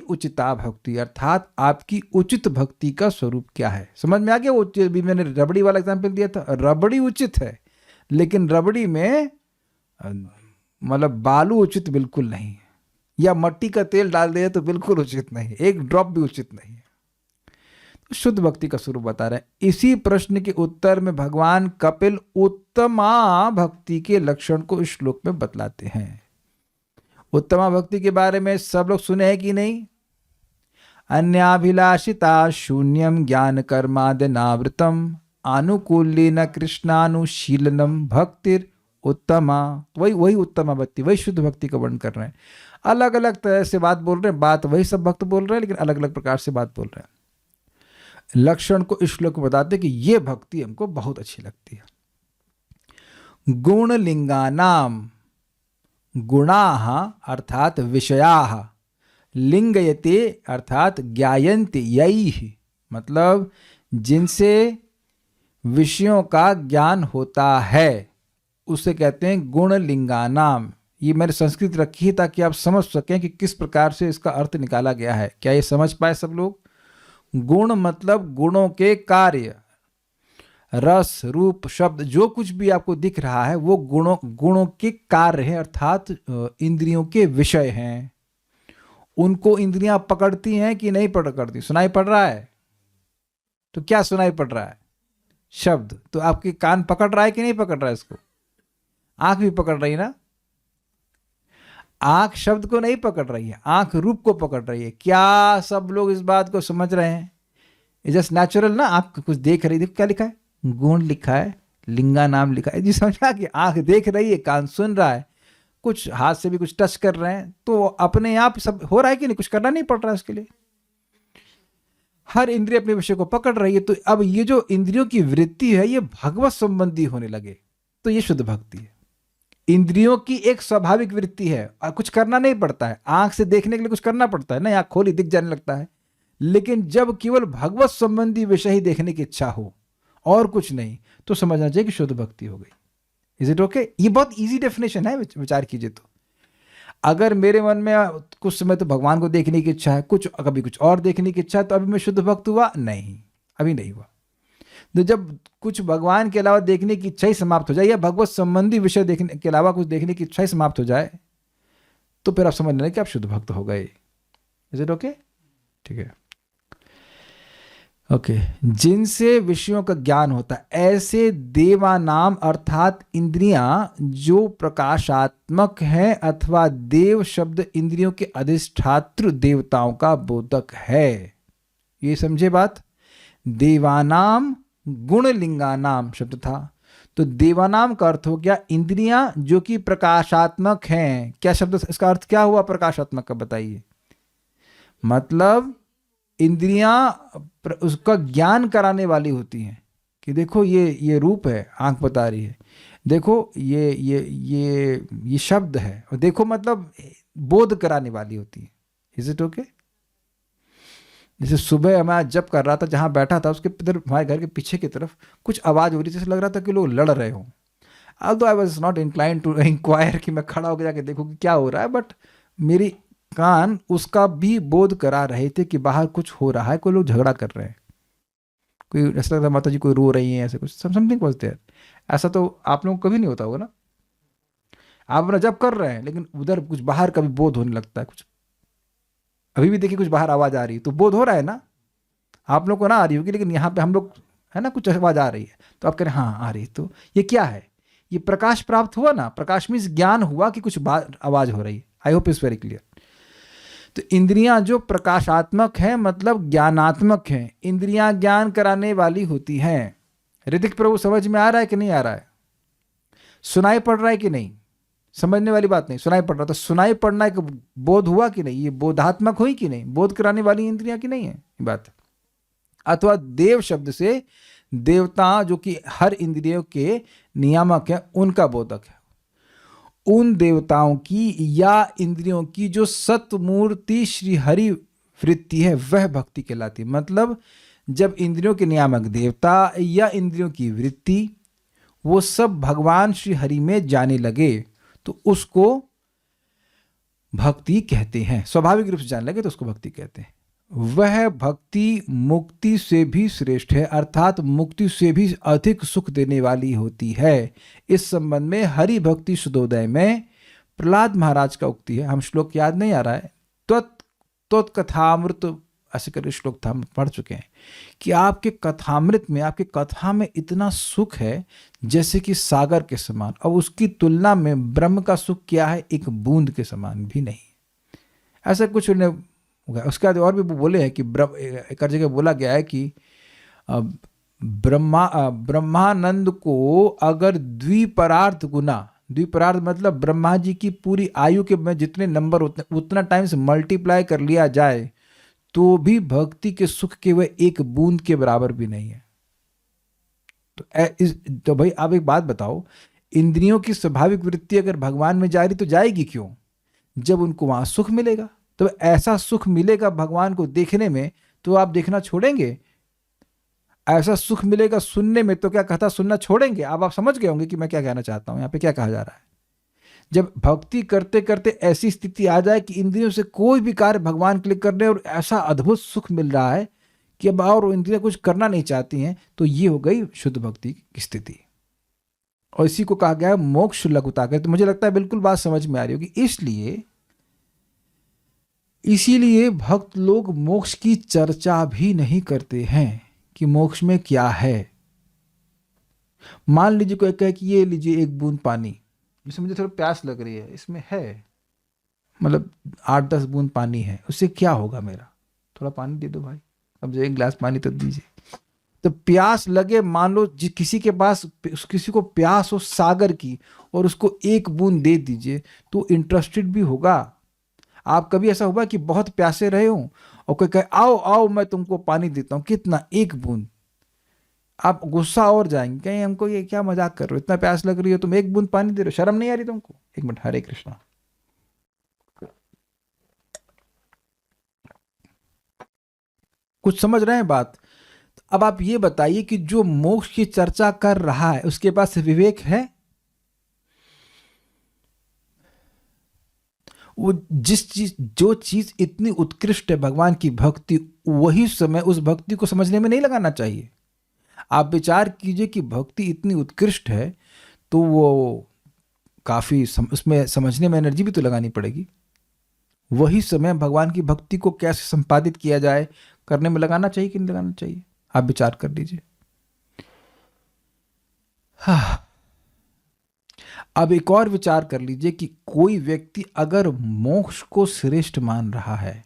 उचिता भक्ति, अर्थात आपकी उचित भक्ति का स्वरूप क्या है, समझ में आ गया। वो भी मैंने रबड़ी वाला एग्जांपल दिया था, रबड़ी उचित है लेकिन रबड़ी में मतलब बालू उचित बिल्कुल नहीं है, या मट्टी का तेल डाल दिया तो बिल्कुल उचित नहीं, एक ड्रॉप भी उचित नहीं है। तो शुद्ध भक्ति का स्वरूप बता रहे हैं। इसी प्रश्न के उत्तर में भगवान कपिल उत्तमा भक्ति के लक्षण को इस श्लोक में बतलाते हैं। उत्तमा भक्ति के बारे में सब लोग सुने हैं कि नहीं? अन्याभिलाषिता शून्यम ज्ञान कर्मादनावृतम आनुकूल्येन कृष्णानुशीलनम भक्तिर उत्तमा। वही उत्तमा भक्ति, वही शुद्ध भक्ति का वर्णन कर रहे हैं। अलग अलग तरह से बात बोल रहे हैं, बात वही सब भक्त बोल रहे हैं लेकिन अलग अलग प्रकार से बात बोल रहे हैं। लक्षण को इस श्लोक में बताते कि ये भक्ति हमको बहुत अच्छी लगती है। गुणलिंगानाम, गुणाः अर्थात विषयाः, लिंगयते अर्थात ज्ञायन्ते यैः, मतलब जिनसे विषयों का ज्ञान होता है उसे कहते हैं गुणलिंगानाम। ये मैंने संस्कृत रखी है ताकि आप समझ सकें कि किस प्रकार से इसका अर्थ निकाला गया है। क्या ये समझ पाए सब लोग? गुण मतलब गुणों के कार्य, रस रूप शब्द जो कुछ भी आपको दिख रहा है वो गुणों के कार्य है, अर्थात इंद्रियों के विषय हैं। उनको इंद्रियां पकड़ती हैं कि नहीं पकड़ती? सुनाई पड़ रहा है तो क्या सुनाई पड़ रहा है? शब्द। तो आपके कान पकड़ रहा है कि नहीं पकड़ रहा है इसको? आंख भी पकड़ रही है ना? आंख शब्द को नहीं पकड़ रही है, आंख रूप को पकड़ रही है। क्या सब लोग इस बात को समझ रहे हैं? इट्स जस्ट नेचुरल ना। आंख कुछ देख रही, देखो क्या लिखा है, गुण लिखा है, लिंगा नाम लिखा है जी, समझा कि आंख देख रही है, कान सुन रहा है, कुछ हाथ से भी कुछ टच कर रहे हैं, तो अपने आप सब हो रहा है कि नहीं? कुछ करना नहीं पड़ रहा है इसके लिए। हर इंद्रिय अपने विषय को पकड़ रही है। तो अब ये जो इंद्रियों की वृत्ति है ये भगवत संबंधी होने लगे तो ये शुद्ध भक्ति है। इंद्रियों की एक स्वाभाविक वृत्ति है और कुछ करना नहीं पड़ता है। आंख से देखने के लिए कुछ करना पड़ता है ना, आंख खोली दिख जाने लगता है। लेकिन जब केवल भगवत संबंधी विषय ही देखने की इच्छा हो और कुछ नहीं, तो समझना चाहिए कि शुद्ध भक्ति हो गई। Is it okay? ये बहुत इजी डेफिनेशन है, विचार कीजिए तो। अगर मेरे मन में कुछ समय तो भगवान को देखने की इच्छा है, कभी कुछ और देखने की इच्छा है, तो अभी मैं शुद्ध भक्त हुआ? नहीं, अभी नहीं हुआ। तो जब कुछ भगवान के अलावा देखने की इच्छा ही समाप्त हो जाए या भगवत संबंधी विषय देखने के अलावा कुछ देखने की इच्छा ही समाप्त हो जाए, तो फिर आप समझ लें कि आप शुद्ध भक्त हो गए। Is it okay? ठीक है, ओके। जिनसे विषयों का ज्ञान होता है, ऐसे देवानाम अर्थात इंद्रियां जो प्रकाशात्मक हैं, अथवा देव शब्द इंद्रियों के अधिष्ठात्र देवताओं का बोधक है। ये समझे बात? देवानाम गुणलिंगानाम शब्द था, तो देवानाम का अर्थ हो गया इंद्रियां जो कि प्रकाशात्मक हैं। क्या शब्द, इसका अर्थ क्या हुआ प्रकाशात्मक का? बताइए। मतलब इंद्रियां उसका ज्ञान कराने वाली होती हैं कि देखो ये रूप है, आंख बता रही है, देखो ये शब्द है, और देखो मतलब बोध कराने वाली होती है। Is it okay? जैसे सुबह मैं जब कर रहा था, जहाँ बैठा था उसके इधर हमारे घर के पीछे की तरफ कुछ आवाज़ हो रही थी, जैसे लग रहा था कि लोग लड़ रहे हों। although I was not incline to inquire कि मैं खड़ा होकर जाके देखूँ कि क्या हो रहा है, बट मेरी कान उसका भी बोध करा रहे थे कि बाहर कुछ हो रहा है, कोई लोग झगड़ा कर रहे हैं, कोई ऐसा लगता है माता जी कोई रो रही है, ऐसे कुछ समथिंग वाज देयर। ऐसा तो आप लोगों को कभी नहीं होता होगा ना, आप अपना जब कर रहे हैं लेकिन उधर कुछ बाहर का भी बोध होने लगता है। कुछ अभी भी देखिए कुछ बाहर आवाज़ आ रही है तो बोध हो रहा है ना, आप लोग को ना आ रही होगी, लेकिन यहाँ पे हम लोग है ना, कुछ आवाज़ आ रही है तो आप कह रहे हैं हाँ आ रही है, तो ये क्या है, ये प्रकाश प्राप्त हुआ ना, प्रकाश मीन्स ज्ञान हुआ कि कुछ आवाज़ हो रही है। I hope is very clear. तो इंद्रियां जो प्रकाशात्मक हैं मतलब ज्ञानात्मक हैं, इंद्रियां ज्ञान कराने वाली होती हैं। ऋतिक प्रभु समझ में आ रहा है कि नहीं आ रहा है, सुनाई पड़ रहा है कि नहीं, समझने वाली बात नहीं, सुनाई पड़ रहा, तो सुनाई पड़ना एक बोध हुआ कि नहीं, ये बोधात्मक हुई कि नहीं, बोध कराने वाली इंद्रियां की नहीं है ये बात। अथवा देव शब्द से देवता जो कि हर इंद्रियों के नियामक है उनका बोधक है, उन देवताओं की या इंद्रियों की जो सतमूर्ति श्री हरि वृत्ति है वह भक्ति कहलाती है। मतलब जब इंद्रियों के नियामक देवता या इंद्रियों की वृत्ति वो सब भगवान श्री हरि में जाने लगे तो उसको भक्ति कहते हैं, स्वाभाविक रूप से जाने लगे तो उसको भक्ति कहते हैं। वह भक्ति मुक्ति से भी श्रेष्ठ है, अर्थात मुक्ति से भी अधिक सुख देने वाली होती है। इस संबंध में हरि भक्ति शुद्धोदय में प्रहलाद महाराज का उक्ति है, हम श्लोक याद नहीं आ रहा है, त्वत्कथामृत ऐसे करके श्लोक था, हम पढ़ चुके हैं कि आपके कथामृत में, आपके कथा में इतना सुख है जैसे कि सागर के समान, और उसकी तुलना में ब्रह्म का सुख क्या है, एक बूंद के समान भी नहीं। ऐसा कुछ उन्हें उसके बाद और भी बोले हैं कि एक जगह बोला गया है कि ब्रह्मानंद को अगर द्विपरार्थ गुना, द्विपरार्थ मतलब ब्रह्मा जी की पूरी आयु के में जितने नंबर उतना टाइम्स मल्टीप्लाई कर लिया जाए तो भी भक्ति के सुख के वह एक बूंद के बराबर भी नहीं है। तो भाई आप एक बात बताओ, इंद्रियों की स्वाभाविक वृत्ति अगर भगवान में जा रही तो जाएगी क्यों, जब उनको वहां सुख मिलेगा। तो ऐसा सुख मिलेगा भगवान को देखने में तो आप देखना छोड़ेंगे, ऐसा सुख मिलेगा सुनने में तो क्या कथा सुनना छोड़ेंगे। अब आप समझ गए होंगे कि मैं क्या कहना चाहता हूं, यहाँ पे क्या कहा जा रहा है। जब भक्ति करते करते ऐसी स्थिति आ जाए कि इंद्रियों से कोई भी कार्य भगवान के लिए कर रहे और ऐसा अद्भुत सुख मिल रहा है कि अब और इंद्रियां कुछ करना नहीं चाहती हैं, तो ये हो गई शुद्ध भक्ति की स्थिति। और इसी को कहा गया है मोक्ष लघुता कर। तो मुझे लगता है बिल्कुल बात समझ में आ रही होगी। इसीलिए भक्त लोग मोक्ष की चर्चा भी नहीं करते हैं कि मोक्ष में क्या है। मान लीजिए कोई कहे कि ये लीजिए एक बूंद पानी, जैसे मुझे थोड़ा प्यास लग रही है, इसमें है मतलब 8-10 बूंद पानी है, उससे क्या होगा मेरा, थोड़ा पानी दे दो भाई, अब जो एक गिलास पानी तो दीजिए। तो प्यास लगे, मान लो किसी के पास, किसी को प्यास हो सागर की और उसको एक बूंद दे दीजिए तो इंटरेस्टेड भी होगा। आप कभी ऐसा हुआ कि बहुत प्यासे रहे हो और कोई कहे आओ आओ मैं तुमको पानी देता हूं, कितना, एक बूंद, आप गुस्सा और जाएंगे, कहीं हमको ये क्या मजाक कर रहे हो, इतना प्यास लग रही हो तुम एक बूंद पानी दे रहे हो, शर्म नहीं आ रही तुमको। एक मिनट, हरे कृष्णा। कुछ समझ रहे हैं बात। अब आप ये बताइए कि जो मोक्ष की चर्चा कर रहा है उसके पास विवेक है। वो जो चीज इतनी उत्कृष्ट है भगवान की भक्ति, वही समय उस भक्ति को समझने में नहीं लगाना चाहिए। आप विचार कीजिए कि भक्ति इतनी उत्कृष्ट है तो वो काफी उसमें समझने में एनर्जी भी तो लगानी पड़ेगी। वही समय भगवान की भक्ति को कैसे संपादित किया जाए करने में लगाना चाहिए कि नहीं लगाना चाहिए, आप विचार कर लीजिए। हाँ, अब एक और विचार कर लीजिए कि कोई व्यक्ति अगर मोक्ष को श्रेष्ठ मान रहा है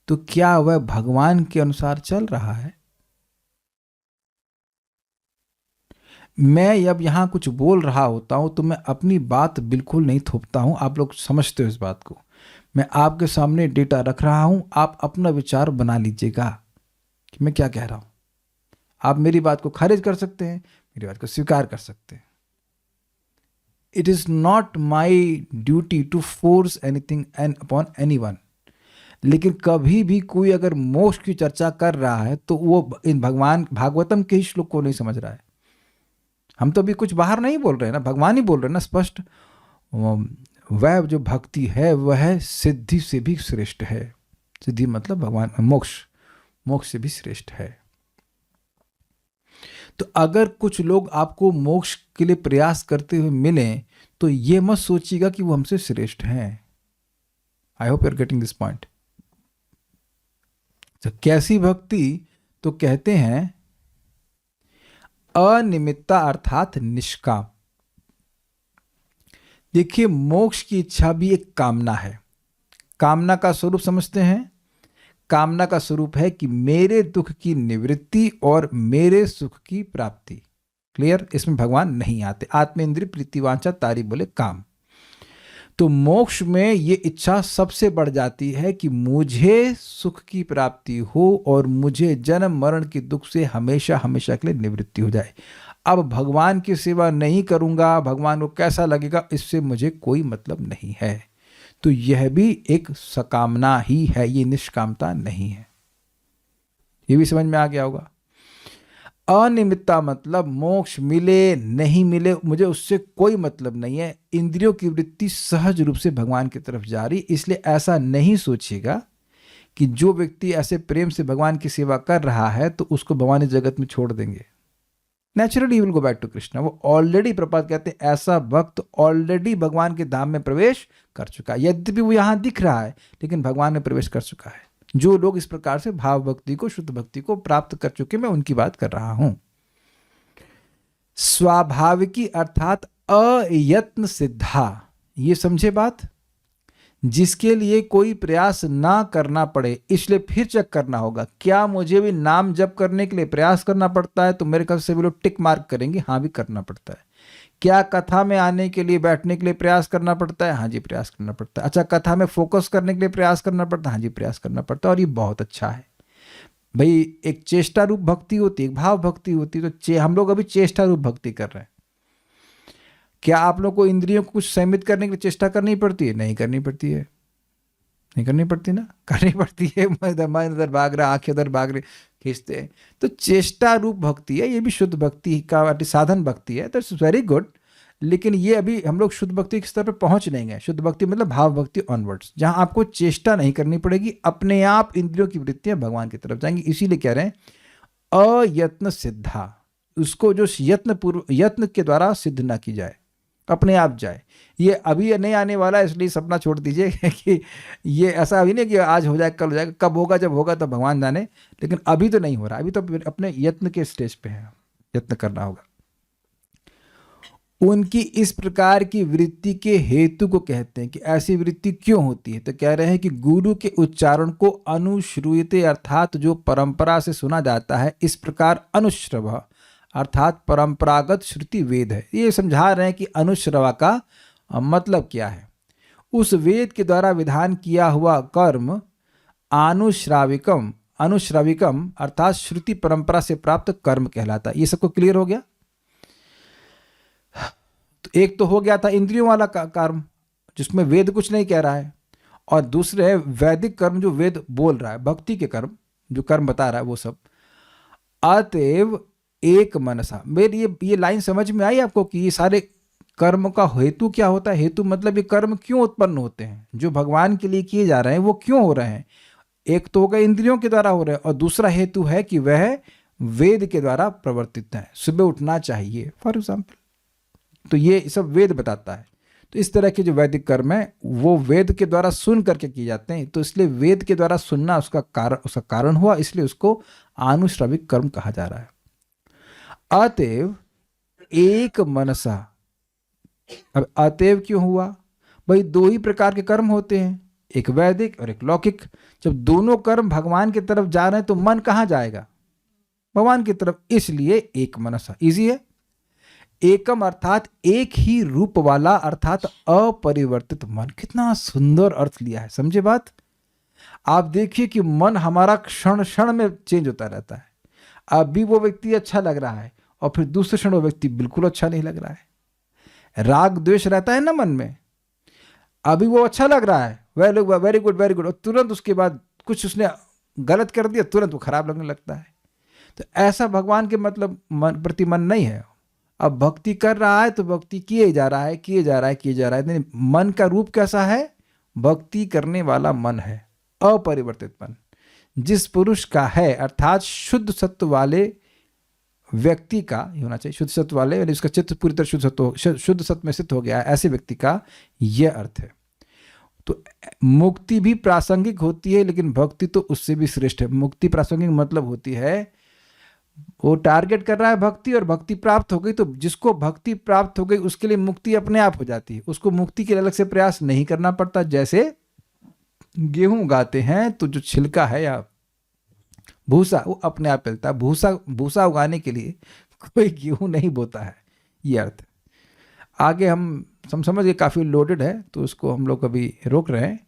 तो क्या वह भगवान के अनुसार चल रहा है। मैं अब यहां कुछ बोल रहा होता हूं तो मैं अपनी बात बिल्कुल नहीं थोपता हूं, आप लोग समझते हो इस बात को। मैं आपके सामने डेटा रख रहा हूं, आप अपना विचार बना लीजिएगा कि मैं क्या कह रहा हूं। आप मेरी बात को खारिज कर सकते हैं, मेरी बात को स्वीकार कर सकते हैं। It is not my duty to force anything upon anyone. लेकिन कभी भी कोई अगर मोक्ष की चर्चा कर रहा है तो वो इन भगवान भागवतम के ही श्लोक को नहीं समझ रहा है। हम तो अभी कुछ बाहर नहीं बोल रहे हैं ना, भगवान ही बोल रहे हैं ना स्पष्ट। वह जो भक्ति है वह सिद्धि से भी श्रेष्ठ है। सिद्धि मतलब भगवान, मोक्ष, मोक्ष से भी श्रेष्ठ है। तो अगर कुछ लोग आपको मोक्ष के लिए प्रयास करते हुए मिले तो ये मत सोचिएगा कि वो हमसे श्रेष्ठ हैं। I hope you are getting this point. तो कैसी भक्ति? तो कहते हैं अनिमित्ता अर्थात निष्काम। देखिए, मोक्ष की इच्छा भी एक कामना है। कामना का स्वरूप समझते हैं? कामना का स्वरूप है कि मेरे दुख की निवृत्ति और मेरे सुख की प्राप्ति। क्लियर? इसमें भगवान नहीं आते। आत्मेंद्रिय प्रीतिवांछा तारी बोले काम। तो मोक्ष में ये इच्छा सबसे बढ़ जाती है कि मुझे सुख की प्राप्ति हो और मुझे जन्म मरण के दुख से हमेशा हमेशा के लिए निवृत्ति हो जाए। अब भगवान की सेवा नहीं करूंगा, भगवान को कैसा लगेगा, इससे मुझे कोई मतलब नहीं है। तो यह भी एक सकामना ही है, ये निष्कामता नहीं है। ये भी समझ में आ गया होगा। अनिमित्ता मतलब मोक्ष मिले नहीं मिले मुझे उससे कोई मतलब नहीं है। इंद्रियों की वृत्ति सहज रूप से भगवान की तरफ जा रही, इसलिए ऐसा नहीं सोचिएगा कि जो व्यक्ति ऐसे प्रेम से भगवान की सेवा कर रहा है तो उसको भगवान इस जगत में छोड़ देंगे। Naturally he will go back to Krishna. वो ऑलरेडी, प्रपात कहते हैं, ऐसा भक्त ऑलरेडी भगवान के धाम में प्रवेश कर चुका है। यद्यपि वो यहां दिख रहा है लेकिन भगवान में प्रवेश कर चुका है। जो लोग इस प्रकार से भाव भक्ति को, शुद्ध भक्ति को प्राप्त कर चुके, मैं उनकी बात कर रहा हूं। स्वाभाविकी अर्थात अयत्न सिद्धा, ये समझे बात? जिसके लिए कोई प्रयास ना करना पड़े, इसलिए फिर चेक करना होगा, क्या मुझे भी नाम जप करने के लिए प्रयास करना पड़ता है? तो मेरे ख्याल से भी लोग टिक मार्क करेंगे, हाँ भी करना पड़ता है। क्या कथा में आने के लिए, बैठने के लिए प्रयास करना पड़ता है? हाँ जी, प्रयास करना पड़ता है। अच्छा, कथा में फोकस करने के लिए प्रयास करना पड़ता है? हाँ जी, प्रयास करना पड़ता है। और ये बहुत अच्छा है भाई। एक चेष्टा रूप भक्ति होती है, एक भाव भक्ति होती है। तो हम लोग अभी चेष्टा रूप भक्ति कर रहे हैं। क्या आप लोग को इंद्रियों को कुछ संयमित करने के लिए चेष्टा करनी पड़ती है? नहीं करनी पड़ती है, नहीं करनी पड़ती ना, करनी पड़ती है। मन इधर भाग रहा, आंखें उधर भाग रही, खींचते हैं। तो चेष्टा रूप भक्ति है, ये भी शुद्ध भक्ति का साधन भक्ति है। तो इट्स वेरी गुड। लेकिन ये अभी हम लोग शुद्ध भक्ति के स्तर पर पहुंच नहीं गए। शुद्ध भक्ति मतलब भाव भक्ति ऑनवर्ड्स, जहां आपको चेष्टा नहीं करनी पड़ेगी, अपने आप इंद्रियों की वृत्तियां भगवान की तरफ जाएंगी। इसीलिए कह रहे हैं अयत्न सिद्धा। उसको जो यत्न के द्वारा सिद्ध ना की जाए, अपने आप जाए। ये अभी नहीं आने वाला है, इसलिए सपना छोड़ दीजिए कि ये ऐसा अभी नहीं कि आज हो जाए कल हो जाएगा। कब होगा, जब होगा तो भगवान जाने। लेकिन अभी तो नहीं हो रहा, अभी तो अपने यत्न के स्टेज पे है, यत्न करना होगा। उनकी इस प्रकार की वृत्ति के हेतु को कहते हैं कि ऐसी वृत्ति क्यों होती है। तो कह रहे हैं कि गुरु के उच्चारण को अनुश्रूयते अर्थात जो परंपरा से सुना जाता है, इस प्रकार अनुश्रव अर्थात परंपरागत श्रुति वेद है। ये समझा रहे हैं कि अनुश्रवा का मतलब क्या है। उस वेद के द्वारा विधान किया हुआ कर्म अनुश्राविकम अर्थात श्रुति परंपरा से प्राप्त कर्म कहलाता है। ये सबको क्लियर हो गया? तो एक तो हो गया था इंद्रियों वाला कर्म जिसमें वेद कुछ नहीं कह रहा है, और दूसरे है वैदिक कर्म जो वेद बोल रहा है, भक्ति के कर्म जो कर्म बता रहा है वो सब। अतएव एक मनसा। मेरी ये लाइन समझ में आई आपको कि ये सारे कर्म का हेतु क्या होता है? हेतु मतलब ये कर्म क्यों उत्पन्न होते हैं, जो भगवान के लिए किए जा रहे हैं वो क्यों हो रहे हैं। एक तो होगा इंद्रियों के द्वारा हो रहे हैं, और दूसरा हेतु है कि वह वेद के द्वारा प्रवर्तित है। सुबह उठना चाहिए फॉर एग्जाम्पल, तो ये सब वेद बताता है। तो इस तरह के जो वैदिक कर्म है वो वेद के द्वारा सुन करके किए जाते हैं। तो इसलिए वेद के द्वारा सुनना उसका कारण हुआ, इसलिए उसको आनुश्रविक कर्म कहा जा रहा है। अतएव एक मनसा। अब अतएव क्यों हुआ भाई? दो ही प्रकार के कर्म होते हैं, एक वैदिक और एक लौकिक। जब दोनों कर्म भगवान की तरफ जा रहे हैं तो मन कहां जाएगा? भगवान की तरफ। इसलिए एक मनसा इजी है। एकम अर्थात एक ही रूप वाला अर्थात अपरिवर्तित मन। कितना सुंदर अर्थ लिया है, समझे बात? आप देखिए कि मन हमारा क्षण क्षण में चेंज होता रहता है। अभी वो व्यक्ति अच्छा लग रहा है और फिर दूसरे क्षण वो व्यक्ति बिल्कुल अच्छा नहीं लग रहा है। राग द्वेष रहता है ना मन में, अभी वो अच्छा लग रहा है वेरी गुड वेरी गुड, और तुरंत उसके बाद कुछ उसने गलत कर दिया, तुरंत वो खराब लगने लगता है। तो ऐसा भगवान के मतलब प्रति मन नहीं है। अब भक्ति कर रहा है तो भक्ति किए जा रहा है, किए जा रहा है, किए जा रहा है। नहीं, मन का रूप कैसा है? भक्ति करने वाला मन है, अपरिवर्तित मन। जिस पुरुष का है, अर्थात शुद्ध सत्व वाले व्यक्ति का ही होना चाहिए, शुद्ध सत्व वाले, यानी उसका चित्त पूरी तरह शुद्ध सत्व में स्थित हो गया है, ऐसे व्यक्ति का यह अर्थ है। तो मुक्ति भी प्रासंगिक होती है, लेकिन भक्ति तो उससे भी श्रेष्ठ है। मुक्ति प्रासंगिक मतलब होती है वो टारगेट कर रहा है भक्ति, और भक्ति प्राप्त हो गई तो जिसको भक्ति प्राप्त हो गई उसके लिए मुक्ति अपने आप हो जाती है, उसको मुक्ति के लिए अलग से प्रयास नहीं करना पड़ता। जैसे गेहूं उगाते हैं तो जो छिलका है या भूसा वो अपने आप मिलता है, भूसा उगाने के लिए कोई गेहूं नहीं बोता है, ये अर्थ। आगे हम समझ के काफ़ी लोडेड है तो उसको हम लोग अभी रोक रहे हैं,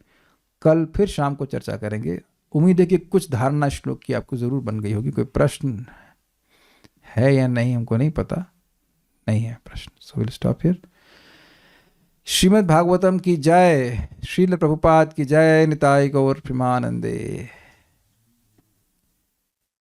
कल फिर शाम को चर्चा करेंगे। उम्मीद है कि कुछ धारणा श्लोक की आपको ज़रूर बन गई होगी। कोई प्रश्न है या नहीं हमको नहीं पता, नहीं है प्रश्न, so will stop here. Shrimad Bhagavatam की जय, श्रील प्रभुपाद की जय, निताई गौर प्रेमानंदे।